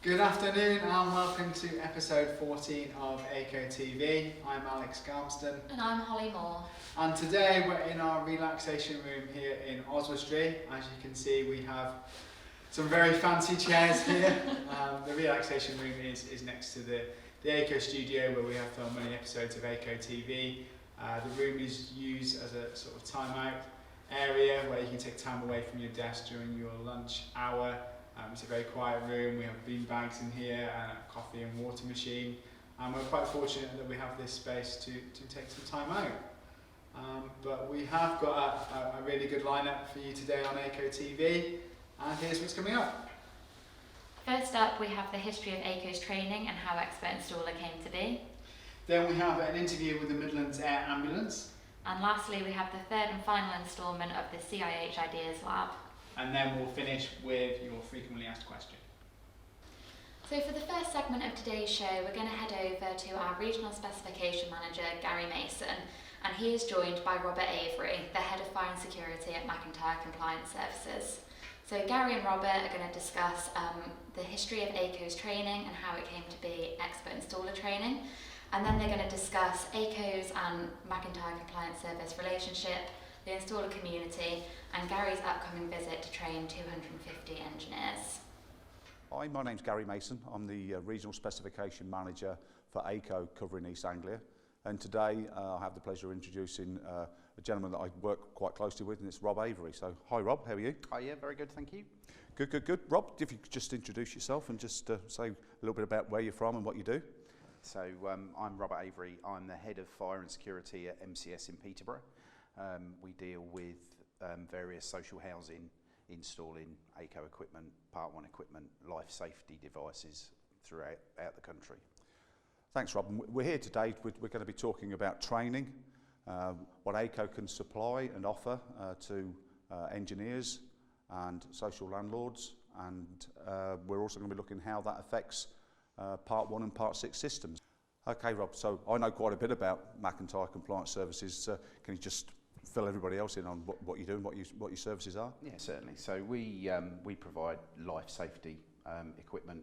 Good afternoon and welcome to episode 14 of Aico TV. I'm Alex Garmston. And I'm Holly Moore. And today we're in our relaxation room here in Oswestry. As you can see, we have some very fancy chairs here. The relaxation room is next to the Aico studio where we have filmed many episodes of Aico TV. The room is used as a sort of time-out area where you can take time away from your desk during your lunch hour. It's a very quiet room. We have bean bags in here and a coffee and water machine. And we're quite fortunate that we have this space to take some time out. But we have got a really good lineup for you today on Aico TV. And here's what's coming up. First up, we have the history of Aico's training and how expert installer came to be. Then we have an interview with the Midlands Air Ambulance. And lastly, we have the third and final instalment of the CIH Ideas Lab. And then we'll finish with your frequently asked question. So for the first segment of today's show, we're going to head over to our Regional Specification Manager, Gary Mason, and he is joined by Robert Avery, the Head of Fire and Security at McIntyre Compliance Services. So Gary and Robert are going to discuss the history of Aico's training and how it came to be expert installer training, and then they're going to discuss Aico's and McIntyre Compliance Service relationship, the installer community, and Gary's upcoming visit to train 250 engineers. Hi, my name's Gary Mason. I'm the Regional Specification Manager for Aico covering East Anglia. And today I have the pleasure of introducing a gentleman that I work quite closely with, and it's Rob Avery. So, hi Rob, how are you? Oh yeah, very good, thank you. Good. Rob, if you could just introduce yourself and just say a little bit about where you're from and what you do. So I'm Robert Avery. I'm the Head of Fire and Security at MCS in Peterborough. We deal with various social housing, installing Aico equipment, Part 1 equipment, life safety devices throughout the country. Thanks, Rob. We're here today. We're going to be talking about training, what Aico can supply and offer to engineers and social landlords, and we're also going to be looking how that affects Part 1 and Part 6 systems. Okay, Rob, so I know quite a bit about McIntyre Compliance Services. Can you just fill everybody else in on what you do and what your services are? Yeah, certainly. So we provide life safety equipment,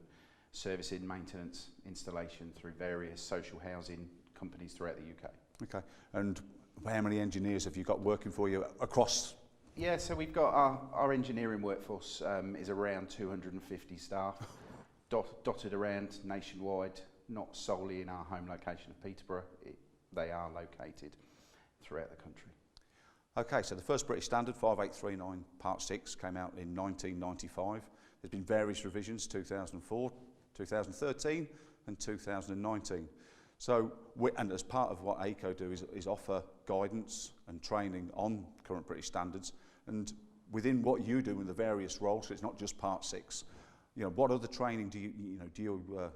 servicing, maintenance, installation through various social housing companies throughout the UK. Okay, and how many engineers have you got working for you across? Yeah, so we've got our engineering workforce is around 250 staff, dotted around nationwide, not solely in our home location of Peterborough. They are located throughout the country. Okay, so the first British standard, 5839 Part 6, came out in 1995. There's been various revisions, 2004, 2013 and 2019. So, and as part of what Aico do is offer guidance and training on current British standards, and within what you do in the various roles, so it's not just Part 6, what other training do you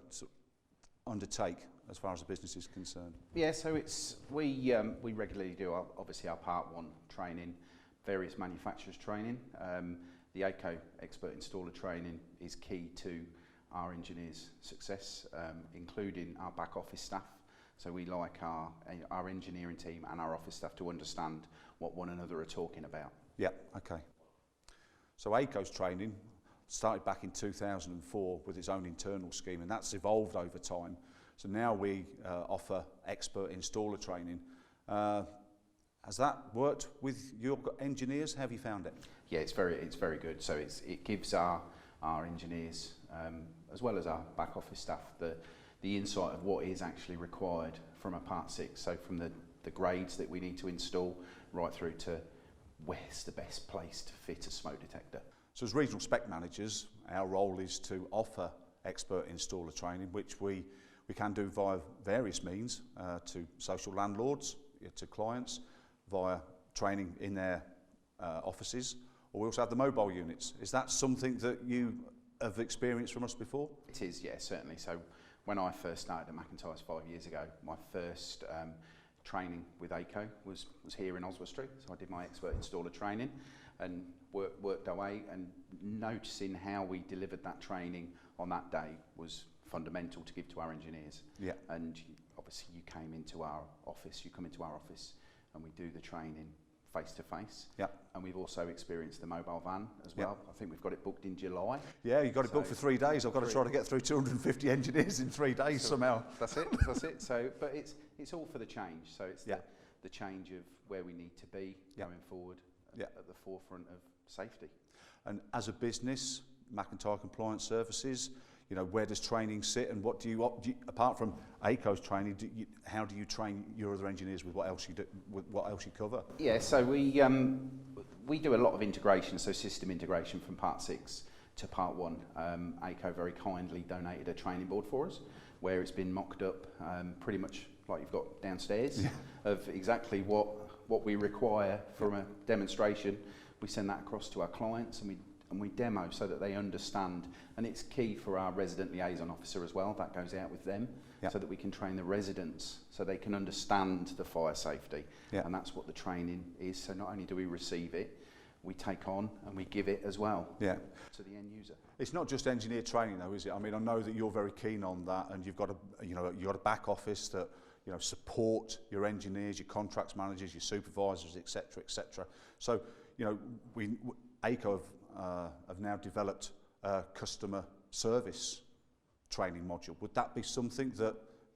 undertake as far as the business is concerned? Yeah, so we regularly do obviously our Part 1 training, various manufacturers training. The Aico expert installer training is key to our engineers' success, including our back office staff. So we like our engineering team and our office staff to understand what one another are talking about. Yeah, okay. So Aico's training started back in 2004 with its own internal scheme, and that's evolved over time. So now we offer expert installer training. Has that worked with your engineers? How have you found it? Yeah, it's very good. So it gives our engineers, as well as our back office staff, the insight of what is actually required from a Part 6. So from the grades that we need to install right through to where's the best place to fit a smoke detector. So as regional spec managers, our role is to offer expert installer training, which we can do via various means, to social landlords, to clients, via training in their offices, or we also have the mobile units. Is that something that you have experienced from us before? It is, yeah, certainly. So when I first started at McIntyre's 5 years ago, my first training with Aico was here in Oswestry. So I did my expert installer training and worked away, and noticing how we delivered that training on that day was fundamental to give to our engineers. Yeah. And obviously you come into our office and we do the training face-to-face. Yeah. And we've also experienced the mobile van as well. I think we've got it booked in July. Yeah, you've got it booked for 3 days. I've got to try to get through 250 engineers in 3 days somehow. That's it. So, but it's all for the change. So it's the change of where we need to be going forward at the forefront of safety. And as a business, McIntyre Compliance Services, you know, where does training sit, and what do you apart from Aico's training, how do you train your other engineers with what else you do, with what else you cover? Yeah, so we do a lot of integration, so system integration from Part 6 to Part 1. Aico very kindly donated a training board for us, where it's been mocked up pretty much like you've got downstairs, of exactly what we require from a demonstration. We send that across to our clients, and we demo so that they understand, and it's key for our resident liaison officer as well. That goes out with them so that we can train the residents so they can understand the fire safety, and that's what the training is. So not only do we receive it, we take on and we give it as well to the end user. It's not just engineer training though, is it? I mean, I know that you're very keen on that, and you've got a back office that support your engineers, your contracts managers, your supervisors, etc., etc. So Aico have now developed a customer service training module. Would that be something that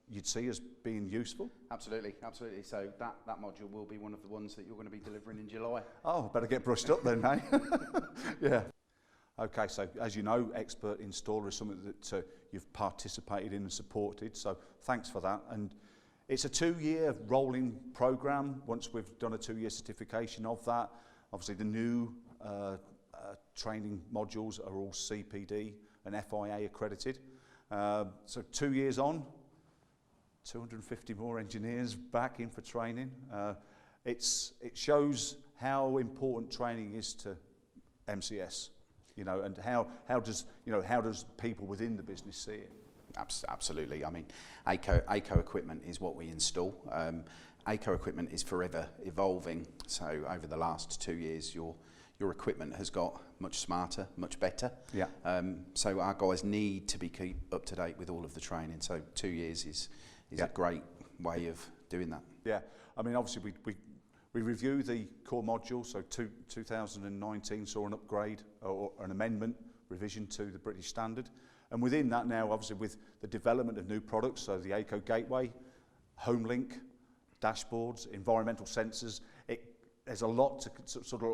you'd see as being useful? Absolutely. So that module will be one of the ones that you're going to be delivering in July. Oh, better get brushed up then, hey? Yeah. Okay, so as you know, Expert Installer is something that you've participated in and supported, so thanks for that. And it's a 2-year rolling programme. Once we've done a 2-year certification of that, obviously the new training modules are all CPD and FIA accredited. So 2 years on, 250 more engineers back in for training. It shows how important training is to MCS, and how does people within the business see it? Absolutely. I mean, Aico equipment is what we install. Aico equipment is forever evolving. So over the last 2 years, your equipment has got much smarter, much better. Yeah. So our guys need to be keep up to date with all of the training. So 2 years is a great way of doing that. Yeah. I mean, obviously we review the core module. So 2019 saw an upgrade or an amendment revision to the British standard. And within that now, obviously with the development of new products, so the Aico Gateway, HomeLink, dashboards, environmental sensors, there's a lot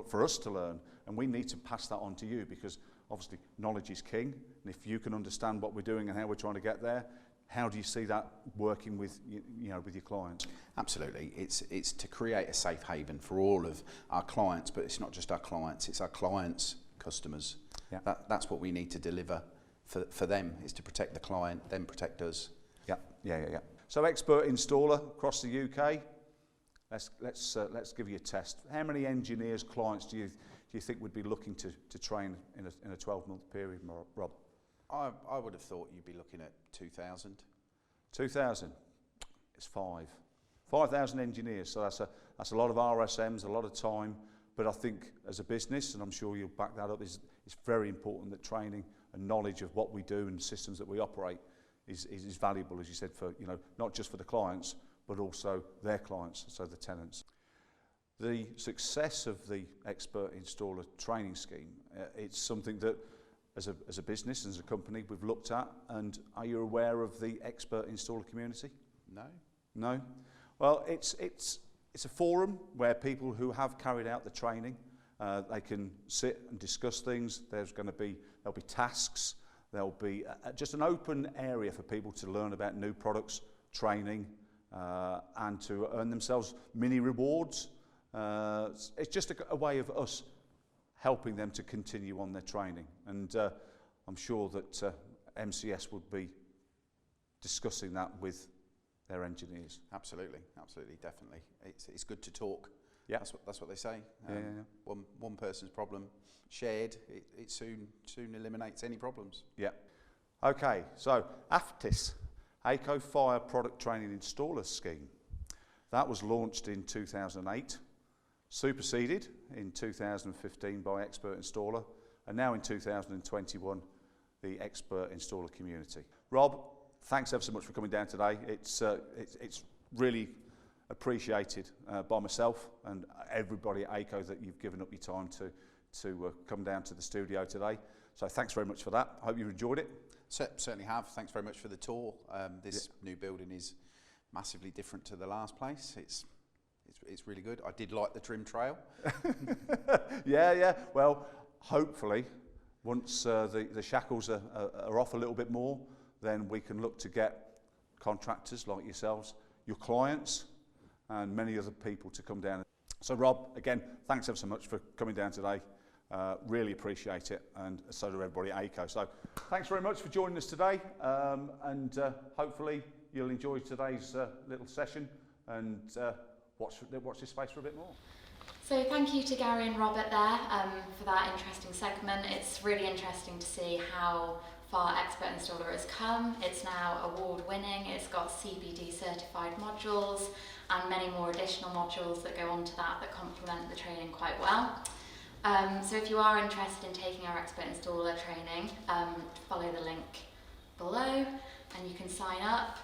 for us to learn, and we need to pass that on to you, because obviously knowledge is king, and if you can understand what we're doing and how we're trying to get there, how do you see that working with with your clients? Absolutely, it's to create a safe haven for all of our clients, but it's not just our clients, it's our clients' customers. Yeah. That's what we need to deliver for them, is to protect the client, then protect us. Yeah. So Expert Installer across the UK. Let's give you a test. How many engineers, clients do you think would be looking to train in a 12-month period, Rob? I would have thought you'd be looking at 2,000. 2,000. It's 5,000 engineers. So that's a lot of RSMs, a lot of time. But I think as a business, and I'm sure you'll back that up, it's very important that training and knowledge of what we do and systems that we operate is valuable, as you said, for not just for the clients, but also their clients, so the tenants. The success of the Expert Installer training scheme, it's something that as a business, as a company, we've looked at. And are you aware of the Expert Installer community? No? Well, it's a forum where people who have carried out the training, they can sit and discuss things. There'll be tasks. There'll be just an open area for people to learn about new products, training, and to earn themselves mini rewards. It's just a way of us helping them to continue on their training. And I'm sure that MCS would be discussing that with their engineers. Absolutely, definitely. It's good to talk. Yeah. That's what they say. Yeah. One person's problem shared, it soon eliminates any problems. Yeah. Okay, so AFTIS, Aico Fire Product Training Installer Scheme. That was launched in 2008, superseded in 2015 by Expert Installer, and now in 2021, the Expert Installer Community. Rob, thanks ever so much for coming down today. It's really appreciated by myself and everybody at Aico that you've given up your time to come down to the studio today. So thanks very much for that. I hope you enjoyed it. Certainly have. Thanks very much for the tour. This new building is massively different to the last place. It's really good. I did like the trim trail. Yeah. Well, hopefully, once the shackles are off a little bit more, then we can look to get contractors like yourselves, your clients, and many other people to come down. So Rob, again, thanks ever so much for coming down today. Really appreciate it, and so do everybody at Aico. So thanks very much for joining us today, and hopefully you'll enjoy today's little session and watch this space for a bit more. So thank you to Gary and Robert there for that interesting segment. It's really interesting to see how far Expert Installer has come. It's now award-winning. It's got CBD certified modules and many more additional modules that go onto that complement the training quite well. So if you are interested in taking our Expert Installer training, follow the link below and you can sign up.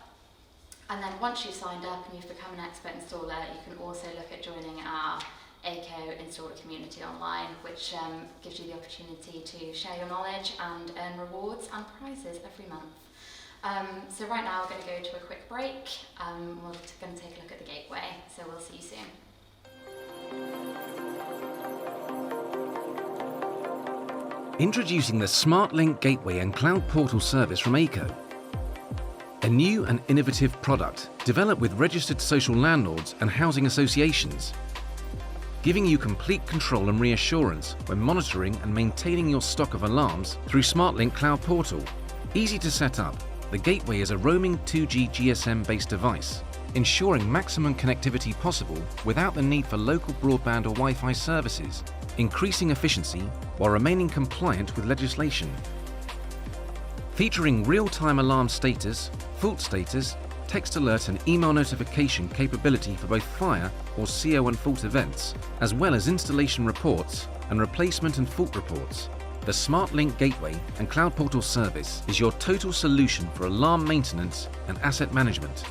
And then once you've signed up and you've become an Expert Installer, you can also look at joining our Aico Installer community online, which gives you the opportunity to share your knowledge and earn rewards and prizes every month. So right now we're going to go to a quick break. We're going to take a look at the gateway, so we'll see you soon. Introducing the SmartLink Gateway and Cloud Portal service from Aico. A new and innovative product developed with registered social landlords and housing associations, giving you complete control and reassurance when monitoring and maintaining your stock of alarms through SmartLink Cloud Portal. Easy to set up, the Gateway is a roaming 2G GSM-based device, ensuring maximum connectivity possible without the need for local broadband or Wi-Fi services, increasing efficiency while remaining compliant with legislation. Featuring real-time alarm status, fault status, text alert and email notification capability for both fire or CO and fault events, as well as installation reports and replacement and fault reports. The SmartLink Gateway and Cloud Portal service is your total solution for alarm maintenance and asset management.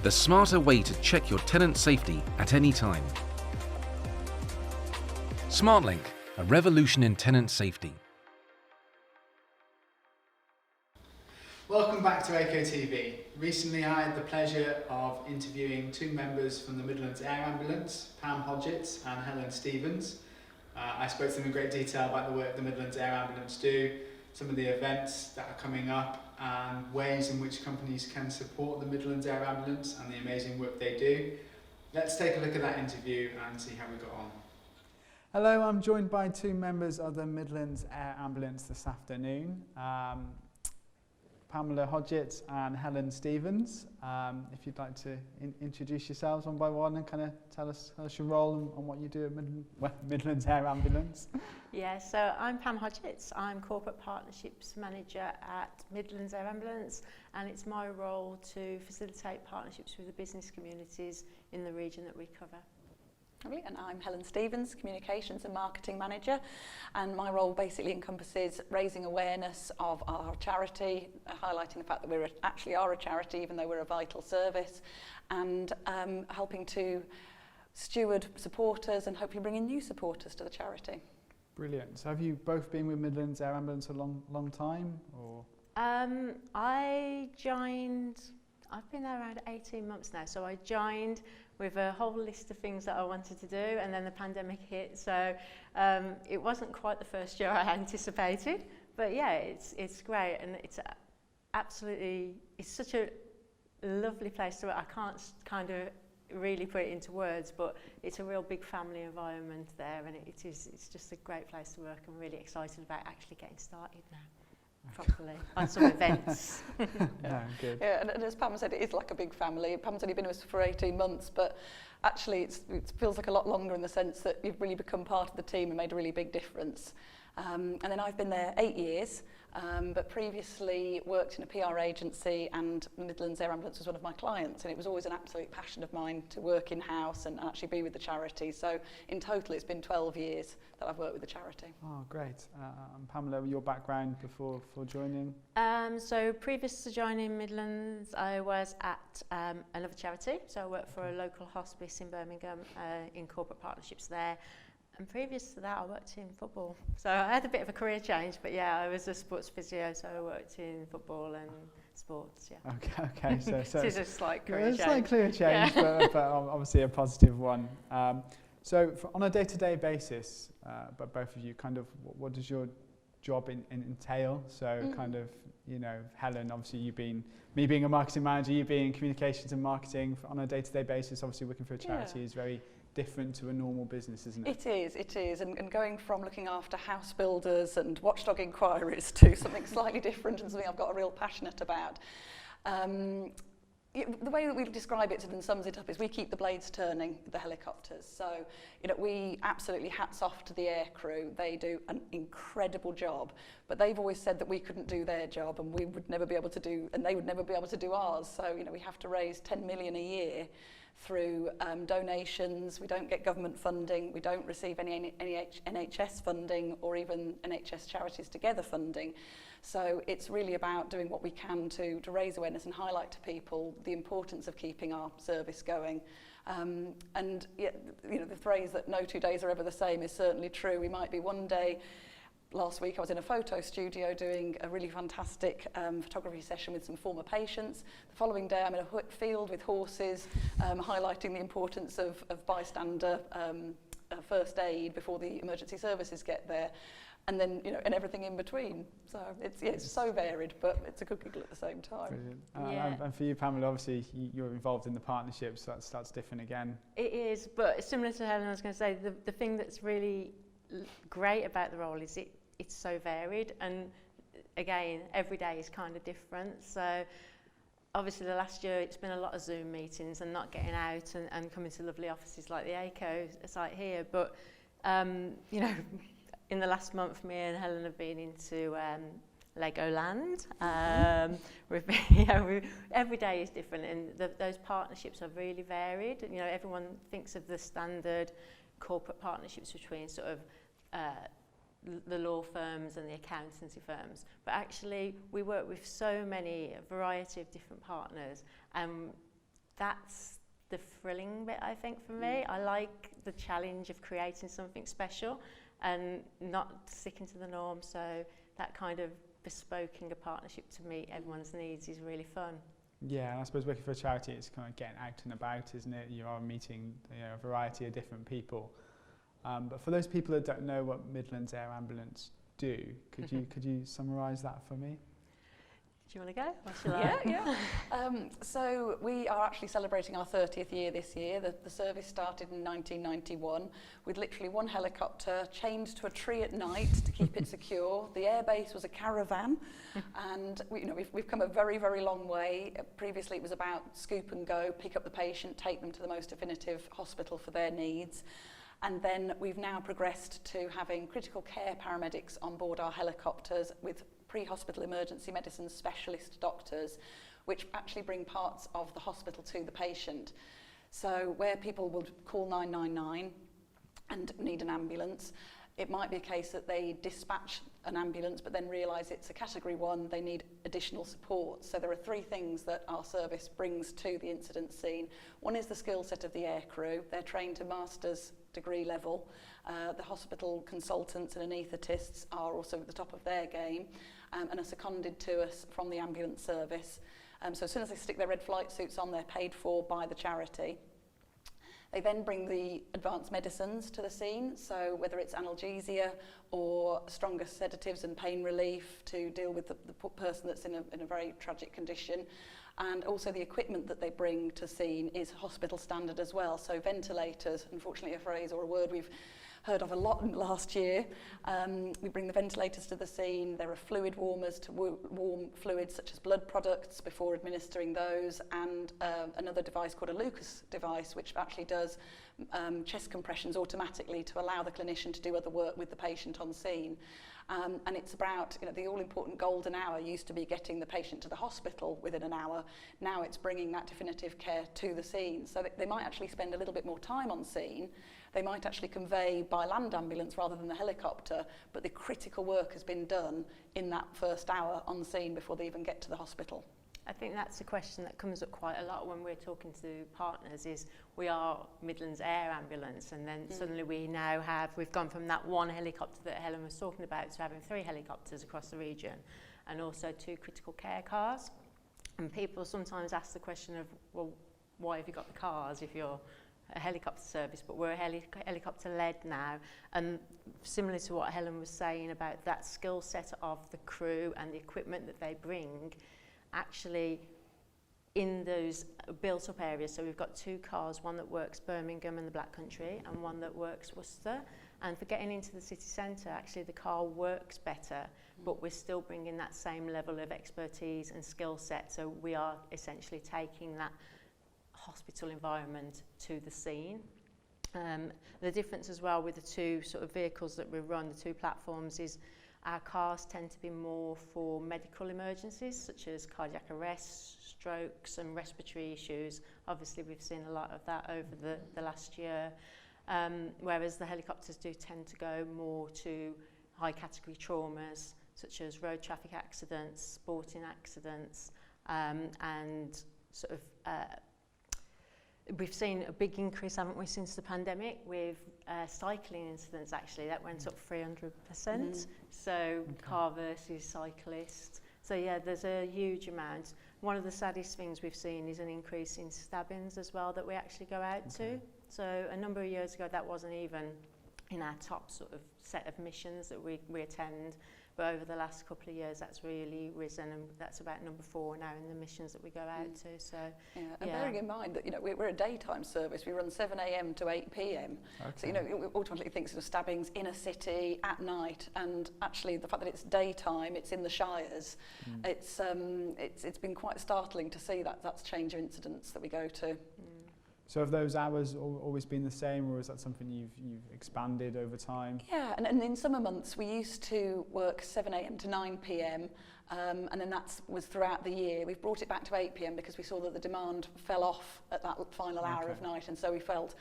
The smarter way to check your tenant safety at any time. SmartLink, a revolution in tenant safety. Welcome back to Aico TV. Recently I had the pleasure of interviewing two members from the Midlands Air Ambulance, Pam Hodgetts and Helen Stevens. I spoke to them in great detail about the work the Midlands Air Ambulance do, some of the events that are coming up and ways in which companies can support the Midlands Air Ambulance and the amazing work they do. Let's take a look at that interview and see how we got on. Hello, I'm joined by two members of the Midlands Air Ambulance this afternoon. Pamela Hodgetts and Helen Stevens. If you'd like to introduce yourselves one by one and kind of tell us your role and what you do at Midlands Air Ambulance. Yeah, so I'm Pam Hodgetts. I'm Corporate Partnerships Manager at Midlands Air Ambulance, and it's my role to facilitate partnerships with the business communities in the region that we cover. And I'm Helen Stevens, Communications and Marketing Manager, and my role basically encompasses raising awareness of our charity, highlighting the fact that we actually are a charity even though we're a vital service, and helping to steward supporters and hopefully bring in new supporters to the charity. Brilliant. So have you both been with Midlands Air Ambulance a long time? Or? I've been there around 18 months now, so I joined with a whole list of things that I wanted to do, and then the pandemic hit, so it wasn't quite the first year I anticipated, but yeah, it's great, and it's such a lovely place to work. I can't kind of really put it into words, but it's a real big family environment there, and it's just a great place to work. I'm really excited about actually getting started now. Properly on some events. Yeah, good. Yeah, and as Pam said, it is like a big family. Pam's only been with us for 18 months, but actually it feels like a lot longer in the sense that you've really become part of the team and made a really big difference. And then I've been there 8 years, but previously worked in a PR agency, and Midlands Air Ambulance was one of my clients, and it was always an absolute passion of mine to work in-house and actually be with the charity. So in total it's been 12 years that I've worked with the charity. Oh, great. And Pamela, your background before joining? So previous to joining Midlands, I was at another charity. So I worked for a local hospice in Birmingham in corporate partnerships there. And previous to that, I worked in football. So I had a bit of a career change, but yeah, I was a sports physio, so I worked in football and sports, yeah. Okay. So it's a slight career change. It's a slight career change, but obviously a positive one. So on a day-to-day basis, but both of you, kind of, what does your job entail? So kind of, you know, Helen, obviously me being a marketing manager, you being communications and marketing on a day-to-day basis, obviously working for a charity is very different to a normal business, isn't it? It is. And going from looking after house builders and watchdog inquiries to something slightly different and something I've got a real passionate about. The way that we describe it and sums it up is we keep the blades turning, the helicopters. So, you know, we absolutely hats off to the air crew. They do an incredible job, but they've always said that we couldn't do their job and we would never be able to do, and they would never be able to do ours. So, you know, we have to raise 10 million a year through donations. We don't get government funding, we don't receive any NHS funding or even NHS Charities Together funding. So it's really about doing what we can to raise awareness and highlight to people the importance of keeping our service going. And yet, you know, the phrase that no 2 days are ever the same is certainly true. We might be one day. Last week I was in a photo studio doing a really fantastic photography session with some former patients. The following day I'm in a field with horses, highlighting the importance of bystander first aid before the emergency services get there. And then, you know, and everything in between. So it's so varied, but it's a good giggle at the same time. Brilliant. And for you, Pamela, obviously you're involved in the partnerships, so that's different again. It is, but similar to Helen, I was going to say, the thing that's really great about the role is it's so varied, and again, every day is kind of different. So obviously the last year it's been a lot of Zoom meetings and not getting out and coming to lovely offices like the Aico site here, but you know, in the last month me and Helen have been into Legoland. We've been, every day is different, and those partnerships are really varied. You know, everyone thinks of the standard corporate partnerships between sort of the law firms and the accountancy firms, but actually we work with so many, a variety of different partners, and that's the thrilling bit, I think, for me. I like the challenge of creating something special and not sticking to the norm, so that kind of bespoking a partnership to meet everyone's needs is really fun. Yeah, and I suppose working for a charity, it's kind of getting out and about, isn't it? You are meeting, you know, a variety of different people. But for those people that don't know what Midlands Air Ambulance do, could you summarise that for me? Do you want to go? Or shall I? Yeah. So we are actually celebrating our 30th year this year. The service started in 1991 with literally one helicopter chained to a tree at night to keep it secure. The airbase was a caravan, and we've come a very, very long way. Previously it was about scoop and go, pick up the patient, take them to the most definitive hospital for their needs. And then we've now progressed to having critical care paramedics on board our helicopters with pre-hospital emergency medicine specialist doctors, which actually bring parts of the hospital to the patient. So where people would call 999 and need an ambulance, it might be a case that they dispatch an ambulance but then realise it's a category 1, they need additional support. So there are 3 things that our service brings to the incident scene. One is the skill set of the air crew. They're trained to master's degree level. The hospital consultants and anaesthetists are also at the top of their game and are seconded to us from the ambulance service. So as soon as they stick their red flight suits on, they're paid for by the charity. They then bring the advanced medicines to the scene, so whether it's analgesia or stronger sedatives and pain relief to deal with the person that's in a very tragic condition. And also the equipment that they bring to scene is hospital standard as well. So ventilators, unfortunately a phrase or a word we've heard of a lot in last year. We bring the ventilators to the scene. There are fluid warmers to warm fluids such as blood products before administering those, and another device called a Lucas device, which actually does chest compressions automatically to allow the clinician to do other work with the patient on scene. And it's about, the all-important golden hour used to be getting the patient to the hospital within an hour. Now it's bringing that definitive care to the scene. So they might actually spend a little bit more time on scene. They might actually convey by land ambulance rather than the helicopter, but the critical work has been done in that first hour on scene before they even get to the hospital. I think that's a question that comes up quite a lot when we're talking to partners, is we are Midlands Air Ambulance, and then suddenly we've gone from that one helicopter that Helen was talking about to having 3 helicopters across the region, and also 2 critical care cars. And people sometimes ask the question of, well, why have you got the cars if you're a helicopter service? But we're a helicopter led now, and similar to what Helen was saying about that skill set of the crew and the equipment that they bring, actually in those built up areas. So we've got 2 cars, one that works Birmingham and the Black Country and one that works Worcester. And for getting into the city centre, actually the car works better, but we're still bringing that same level of expertise and skill set. So we are essentially taking that hospital environment to the scene. The difference as well with the 2 sort of vehicles that we run, the 2 platforms, is our cars tend to be more for medical emergencies such as cardiac arrest, strokes and respiratory issues. Obviously we've seen a lot of that over the last year, whereas the helicopters do tend to go more to high category traumas such as road traffic accidents, sporting accidents, and sort of we've seen a big increase, haven't we, since the pandemic with cycling incidents. Actually that went up 300%. So car versus cyclist. So yeah, there's a huge amount. One of the saddest things we've seen is an increase in stabbings as well that we actually go out to. So a number of years ago that wasn't even in our top sort of set of missions that we attend. But over the last couple of years, that's really risen, and that's about number 4 now in the missions that we go out to. So, and bearing in mind that we're a daytime service, we run 7 a.m. to 8 p.m. So we ultimately think sort of stabbings in a city at night, and actually the fact that it's daytime, it's in the shires. It's been quite startling to see that's change of incidents that we go to. So have those hours always been the same, or is that something you've expanded over time? Yeah, and in summer months we used to work 7 a.m. to 9 p.m. And then that was throughout the year. We've brought it back to 8 p.m. because we saw that the demand fell off at that final hour of night, and so we felt,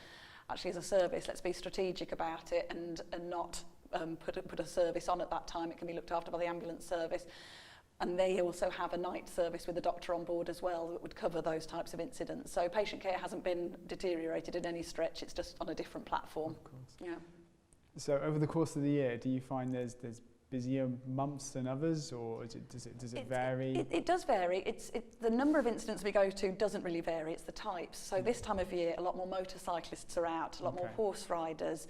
actually as a service, let's be strategic about it and not put a service on at that time. It can be looked after by the ambulance service. And they also have a night service with a doctor on board as well that would cover those types of incidents. So patient care hasn't been deteriorated in any stretch, it's just on a different platform. Of course. Yeah. So over the course of the year, do you find there's busier months than others, or does it vary? It does vary. The number of incidents we go to doesn't really vary, it's the types. So this time of year, a lot more motorcyclists are out, a lot more horse riders.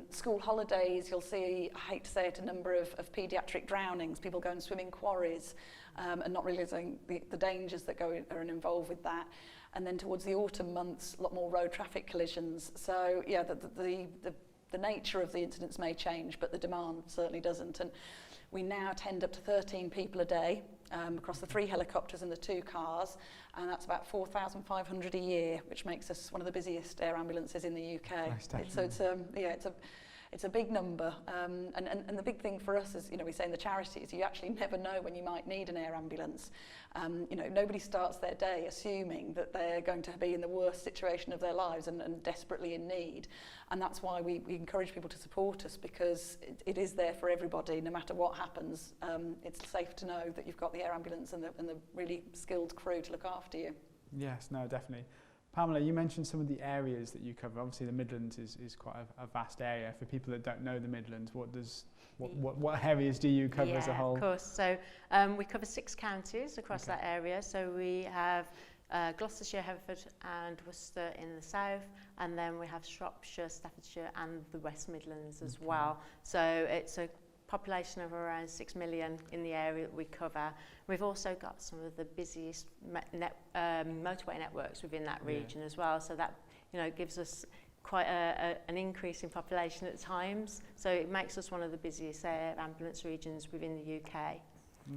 School holidays, you'll see, I hate to say it, a number of paediatric drownings, people go and swim in quarries and not realising the dangers that are involved with that. And then towards the autumn months, a lot more road traffic collisions. So yeah, the nature of the incidents may change, but the demand certainly doesn't. And we now tend up to 13 people a day across the 3 helicopters and the 2 cars, and that's about 4,500 a year, which makes us one of the busiest air ambulances in the UK. Nice, It's a big number, and the big thing for us is, we say in the charities, you actually never know when you might need an air ambulance. Nobody starts their day assuming that they're going to be in the worst situation of their lives and desperately in need. And that's why we encourage people to support us, because it is there for everybody, no matter what happens. It's safe to know that you've got the air ambulance and the really skilled crew to look after you. Yes, no, definitely. Pamela, you mentioned some of the areas that you cover. Obviously, the Midlands is quite a vast area. For people that don't know the Midlands, what areas do you cover as a whole? Of course. So we cover 6 counties across that area. So we have Gloucestershire, Hereford and Worcester in the south, and then we have Shropshire, Staffordshire and the West Midlands as well. So it's a population of around 6 million in the area that we cover. We've also got some of the busiest motorway networks within that region as well, so that, you know, gives us quite an increase in population at times. So it makes us one of the busiest air ambulance regions within the UK.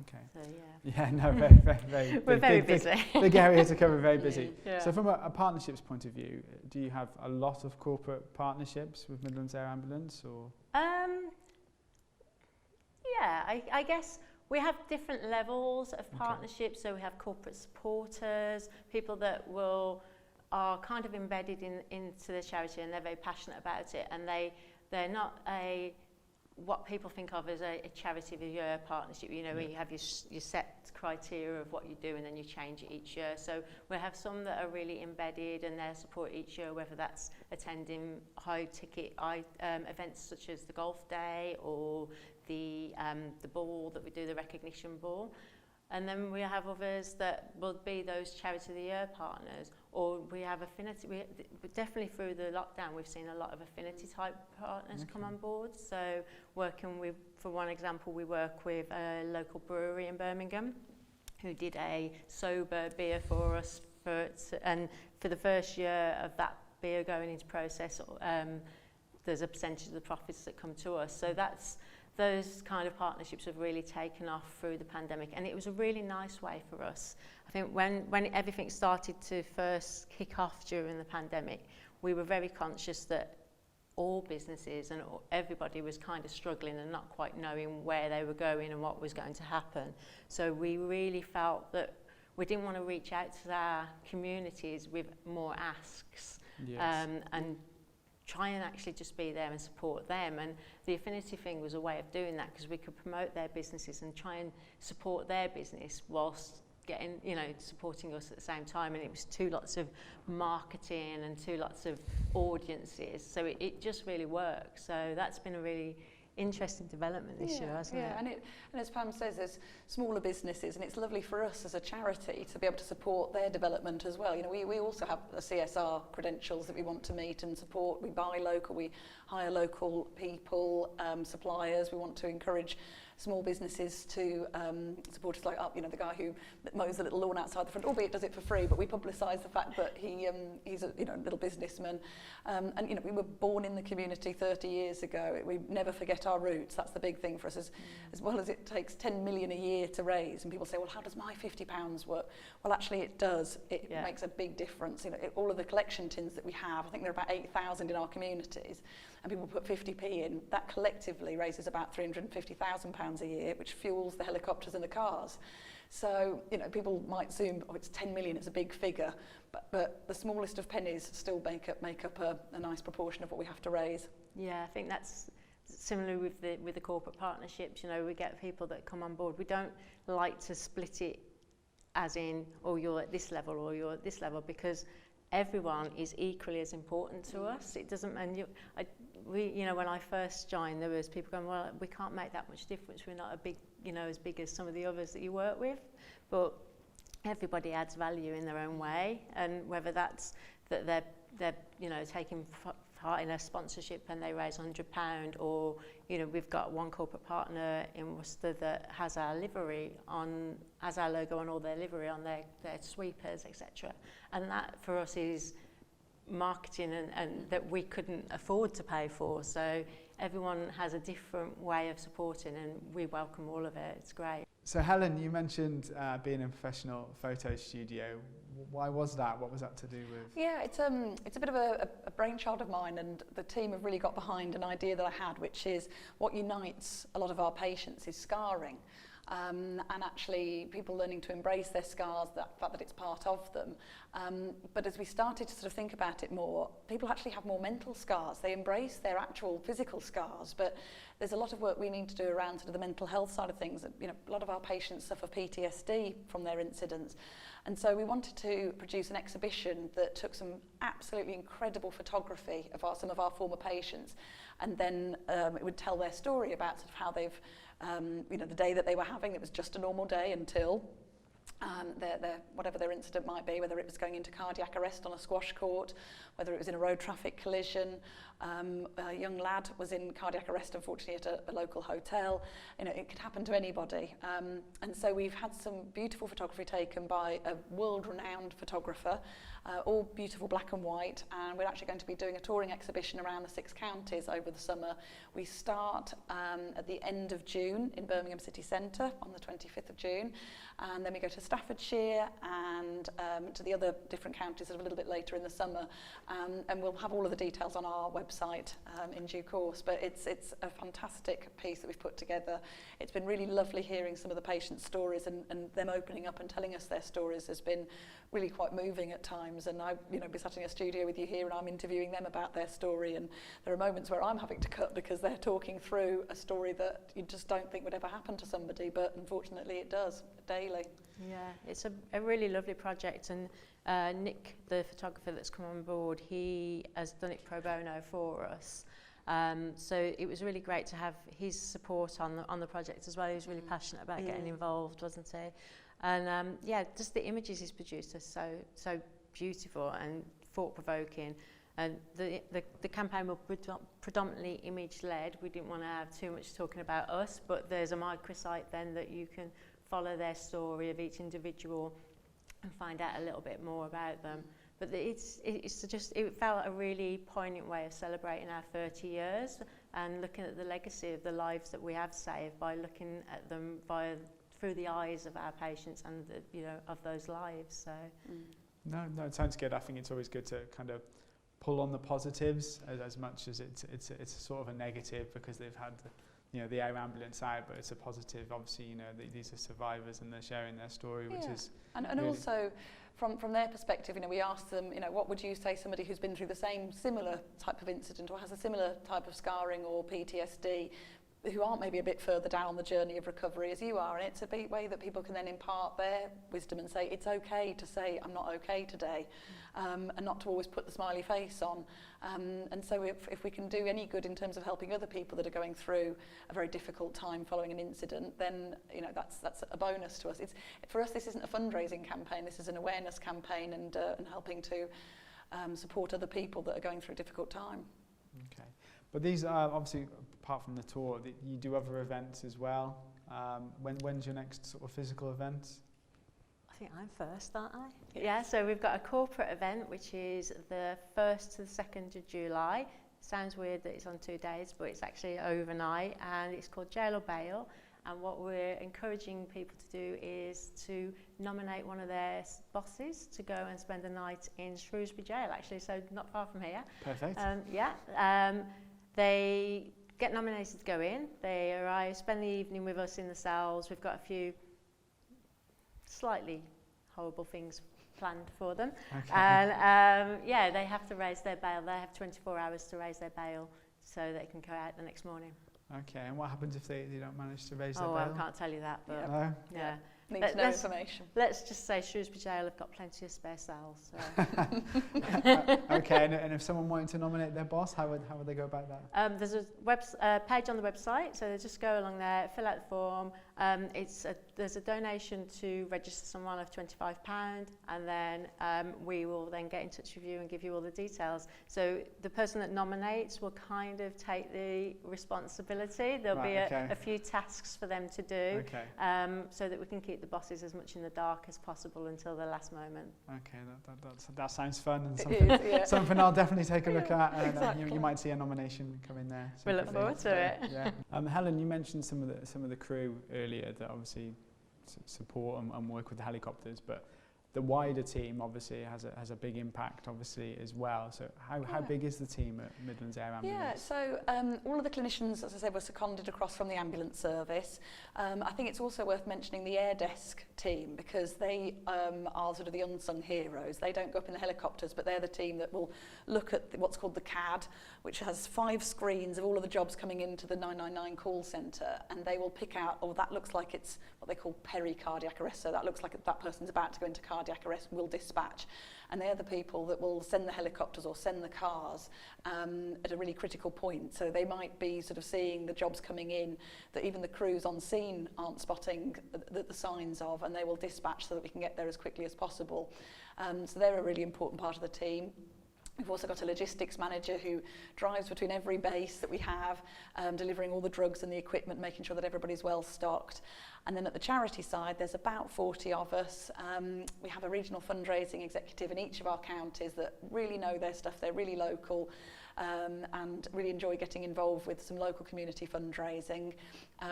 Okay. So Yeah, no, very we're very busy. Big area to cover, very busy. Yeah. So from a partnerships point of view, do you have a lot of corporate partnerships with Midlands Air Ambulance, or? Yeah, I guess we have different levels of partnerships. So we have corporate supporters, people that are kind of embedded into the charity and they're very passionate about it, and they're not what people think of as a charity of the year partnership, you know, where you have your set criteria of what you do and then you change it each year. So we have some that are really embedded and their support each year, whether that's attending high ticket events such as the golf day or the ball that we do, the recognition ball. And then we have others that will be those Charity of the Year partners, or we have affinity. Definitely through the lockdown, we've seen a lot of affinity type partners come on board. So working with, for one example, we work with a local brewery in Birmingham who did a sober beer for us, and for the first year of that beer going into process, there's a percentage of the profits that come to us. So those kind of partnerships have really taken off through the pandemic, and it was a really nice way for us. I think when everything started to first kick off during the pandemic, we were very conscious that all businesses and everybody was kind of struggling and not quite knowing where they were going and what was going to happen. So we really felt that we didn't want to reach out to our communities with more asks, and try and actually just be there and support them. And the affinity thing was a way of doing that, because we could promote their businesses and try and support their business whilst getting, you know, supporting us at the same time. And it was lots of marketing and lots of audiences. So it just really works. So that's been a really interesting development this year, hasn't it? And as Pam says, there's smaller businesses, and it's lovely for us as a charity to be able to support their development as well. You know, we also have a CSR credentials that we want to meet and support. We buy local, we hire local people, suppliers. We want to encourage small businesses to support us, like the guy who mows the little lawn outside the front, albeit does it for free, but we publicise the fact that he's a little businessman, and we were born in the community 30 years ago. We never forget our roots. That's the big thing for us, as well as it takes 10 million a year to raise, and people say, well, how does my £50 work? Well, actually it does. It makes a big difference. All of the collection tins that we have, I think there are about 8,000 in our communities, and people put 50p in, that collectively raises about £350,000 a year, which fuels the helicopters and the cars. So, people might assume, it's 10 million, it's a big figure, but the smallest of pennies still make up a nice proportion of what we have to raise. Yeah, I think that's similar with the corporate partnerships. We get people that come on board. We don't like to split it as in, oh, you're at this level or you're at this level, because everyone is equally as important to us. It doesn't, and when I first joined, there was people going, well, we can't make that much difference. We're not as big as some of the others that you work with, but everybody adds value in their own way, and whether that's that they're taking part in a sponsorship and they raise £100, or we've got one corporate partner in Worcester that has our logo on all their livery on their sweepers, etc. And that for us is marketing and that we couldn't afford to pay for. So everyone has a different way of supporting, and we welcome all of it. It's great. So Helen, you mentioned being in a professional photo studio. Why was that? What was that to do with? Yeah, it's a bit of a brainchild of mine, and the team have really got behind an idea that I had, which is what unites a lot of our patients is scarring. And actually people learning to embrace their scars, the fact that it's part of them. But as we started to sort of think about it more, people actually have more mental scars. They embrace their actual physical scars, but there's a lot of work we need to do around sort of the mental health side of things. A lot of our patients suffer PTSD from their incidents. And so we wanted to produce an exhibition that took some absolutely incredible photography of some of our former patients, and then it would tell their story about sort of how they've, the day that they were having, it was just a normal day until whatever their incident might be, whether it was going into cardiac arrest on a squash court, whether it was in a road traffic collision. A young lad was in cardiac arrest, unfortunately, at a local hotel. You know, it could happen to anybody. And so we've had some beautiful photography taken by a world-renowned photographer, all beautiful black and white, and we're actually going to be doing a touring exhibition around the 6 counties over the summer. We start at the end of June in Birmingham City Centre on the 25th of June, and then we go to Staffordshire and to the other different counties a little bit later in the summer, and we'll have all of the details on our website in due course. But it's a fantastic piece that we've put together. It's been really lovely hearing some of the patients' stories, and them opening up and telling us their stories has been really quite moving at times. And I, you know, be sat in a studio with you here and I'm interviewing them about their story, and there are moments where I'm having to cut because they're talking through a story that you just don't think would ever happen to somebody, but unfortunately it does daily. Yeah, it's a really lovely project, and Nick, the photographer that's come on board, he has done it pro bono for us. So it was really great to have his support on the project as well. He was really passionate about getting involved, wasn't he? And yeah, just the images he's produced are so beautiful and thought-provoking. And the campaign will predominantly image-led. We didn't want to have too much talking about us, but there's a microsite then that you can follow their story of each individual and find out a little bit more about them. But it felt a really poignant way of celebrating our 30 years and looking at the legacy of the lives that we have saved by looking at them through the eyes of our patients and of those lives. So no, it sounds good. I think it's always good to kind of pull on the positives as much as it's sort of a negative, because they've had the air ambulance out, but it's a positive. Obviously, these are survivors and they're sharing their story, which is and really also from their perspective, we asked them, what would you say somebody who's been through the similar type of incident or has a similar type of scarring or PTSD, who aren't maybe a bit further down the journey of recovery as you are, and it's a big way that people can then impart their wisdom and say it's okay to say I'm not okay today, and not to always put the smiley face on. And so if we can do any good in terms of helping other people that are going through a very difficult time following an incident, then that's a bonus to us. For us, this isn't a fundraising campaign. This is an awareness campaign and helping to support other people that are going through a difficult time. Okay, but these are obviously, apart from the tour, you do other events as well. When's your next sort of physical event? I think I'm first, aren't I? Yes. Yeah, so we've got a corporate event, which is the 1st to the 2nd of July. Sounds weird that it's on 2 days, but it's actually overnight, and it's called Jail or Bail. And what we're encouraging people to do is to nominate one of their bosses to go and spend the night in Shrewsbury Jail, actually, so not far from here. Perfect. They get nominated to go in. They arrive, spend the evening with us in the cells. We've got a few slightly horrible things planned for them. Okay. And they have to raise their bail. They have 24 hours to raise their bail so they can go out the next morning. Okay, and what happens if they don't manage to raise their bail? I can't tell you that, but no? Yeah. Need to know information. Let's just say Shrewsbury Jail have got plenty of spare cells. So. Okay, and if someone wanted to nominate their boss, how would they go about that? There's a page on the website, so they just go along there, fill out the form. There's a donation to register someone of £25, and then we will then get in touch with you and give you all the details. So the person that nominates will kind of take the responsibility. There'll be a few tasks for them to do, so that we can keep the bosses as much in the dark as possible until the last moment. Okay, that sounds fun, and something I'll definitely take a look at. And Exactly. You might see a nomination come in there. We look forward to it. Yeah. Helen, you mentioned some of the crew earlier that obviously support and work with the helicopters, but the wider team obviously has a big impact obviously as well. So how big is the team at Midlands Air Ambulance? Yeah, so all of the clinicians, as I said, were seconded across from the ambulance service. I think it's also worth mentioning the air desk team, because they are sort of the unsung heroes. They don't go up in the helicopters, but they're the team that will look at what's called the CAD, which has 5 screens of all of the jobs coming into the 999 call centre, and they will pick out, that looks like it's what they call pericardiac arrest, so that looks like that person's about to go into cardiac cardiac arrest will dispatch. And they're the people that will send the helicopters or send the cars at a really critical point. So they might be sort of seeing the jobs coming in that even the crews on scene aren't spotting the signs of, and they will dispatch so that we can get there as quickly as possible. So they're a really important part of the team. We've also got a logistics manager who drives between every base that we have, delivering all the drugs and the equipment, making sure that everybody's well stocked. And then at the charity side, there's about 40 of us. We have a regional fundraising executive in each of our counties that really know their stuff. They're really local and really enjoy getting involved with some local community fundraising.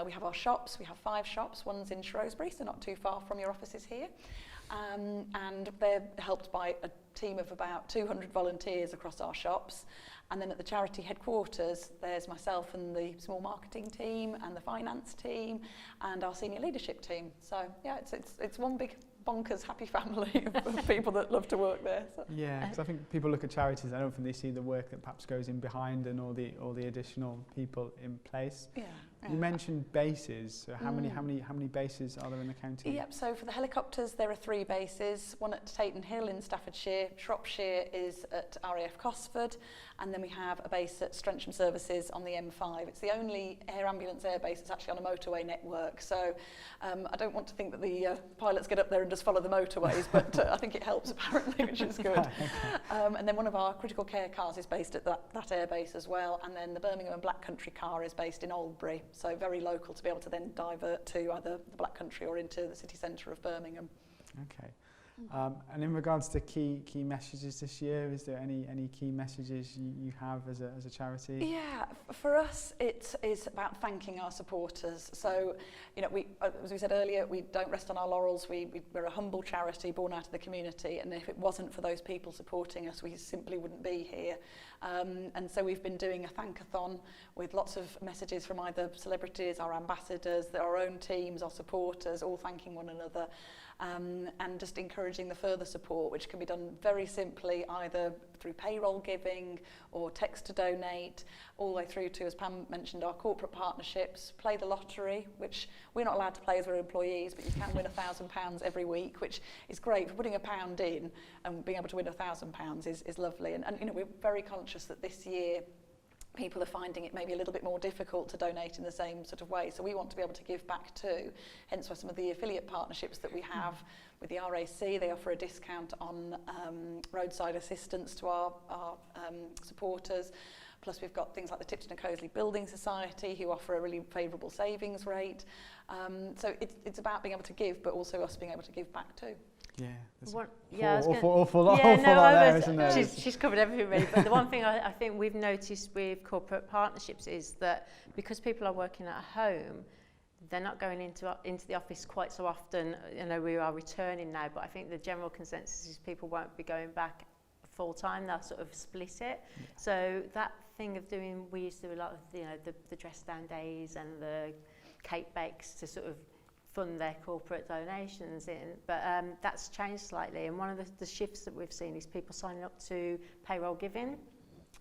We have our shops. We have 5 shops. One's in Shrewsbury, so not too far from your offices here. And they're helped by a team of about 200 volunteers across our shops. And then at the charity headquarters, there's myself and the small marketing team and the finance team and our senior leadership team. So yeah, it's one big bonkers happy family of people that love to work there. So. Yeah, because I think people look at charities, I don't think they see the work that perhaps goes in behind and all the additional people in place. Yeah. You mentioned bases. So how many bases are there in the county? Yep, so for the helicopters there are 3 bases, one at Taton Hill in Staffordshire, Shropshire is at RAF Cosford, and then we have a base at Strensham Services on the M5. It's the only air ambulance air base that's actually on a motorway network, so I don't want to think that the pilots get up there and just follow the motorways, but I think it helps apparently, which is good. And then one of our critical care cars is based at that air base as well, and then the Birmingham and Black Country car is based in Albury. So very local to be able to then divert to either the Black Country or into the city centre of Birmingham. Okay. And in regards to key messages this year, is there any key messages you have as a charity? Yeah, for us it is about thanking our supporters. So, you know, we, as we said earlier, we don't rest on our laurels. We're a humble charity born out of the community, and if it wasn't for those people supporting us, we simply wouldn't be here. And so we've been doing a thankathon with lots of messages from either celebrities, our ambassadors, our own teams, our supporters, all thanking one another. And just encouraging the further support, which can be done very simply either through payroll giving or text to donate, all the way through to, as Pam mentioned, our corporate partnerships, play the lottery, which we're not allowed to play as we're employees, but you can win £1,000 every week, which is great. For putting £1 in and being able to win £1,000 is lovely. And you know, we're very conscious that this year people are finding it maybe a little bit more difficult to donate in the same sort of way. So we want to be able to give back too. Hence why some of the affiliate partnerships that we have with the RAC, they offer a discount on roadside assistance to our supporters. Plus we've got things like the Tipton and Coseley Building Society who offer a really favourable savings rate. So it's about being able to give, but also us being able to give back too. Yeah, there's awful lot there, isn't there? She's covered everything really, but the one thing I think we've noticed with corporate partnerships is that because people are working at home, they're not going into the office quite so often. You know, we are returning now, but I think the general consensus is people won't be going back full time. They'll sort of split it. Yeah. So that thing of doing, we used to do a lot of, you know, the dress down days and the cake bakes to sort of fund their corporate donations in, but that's changed slightly, and one of the shifts that we've seen is people signing up to payroll giving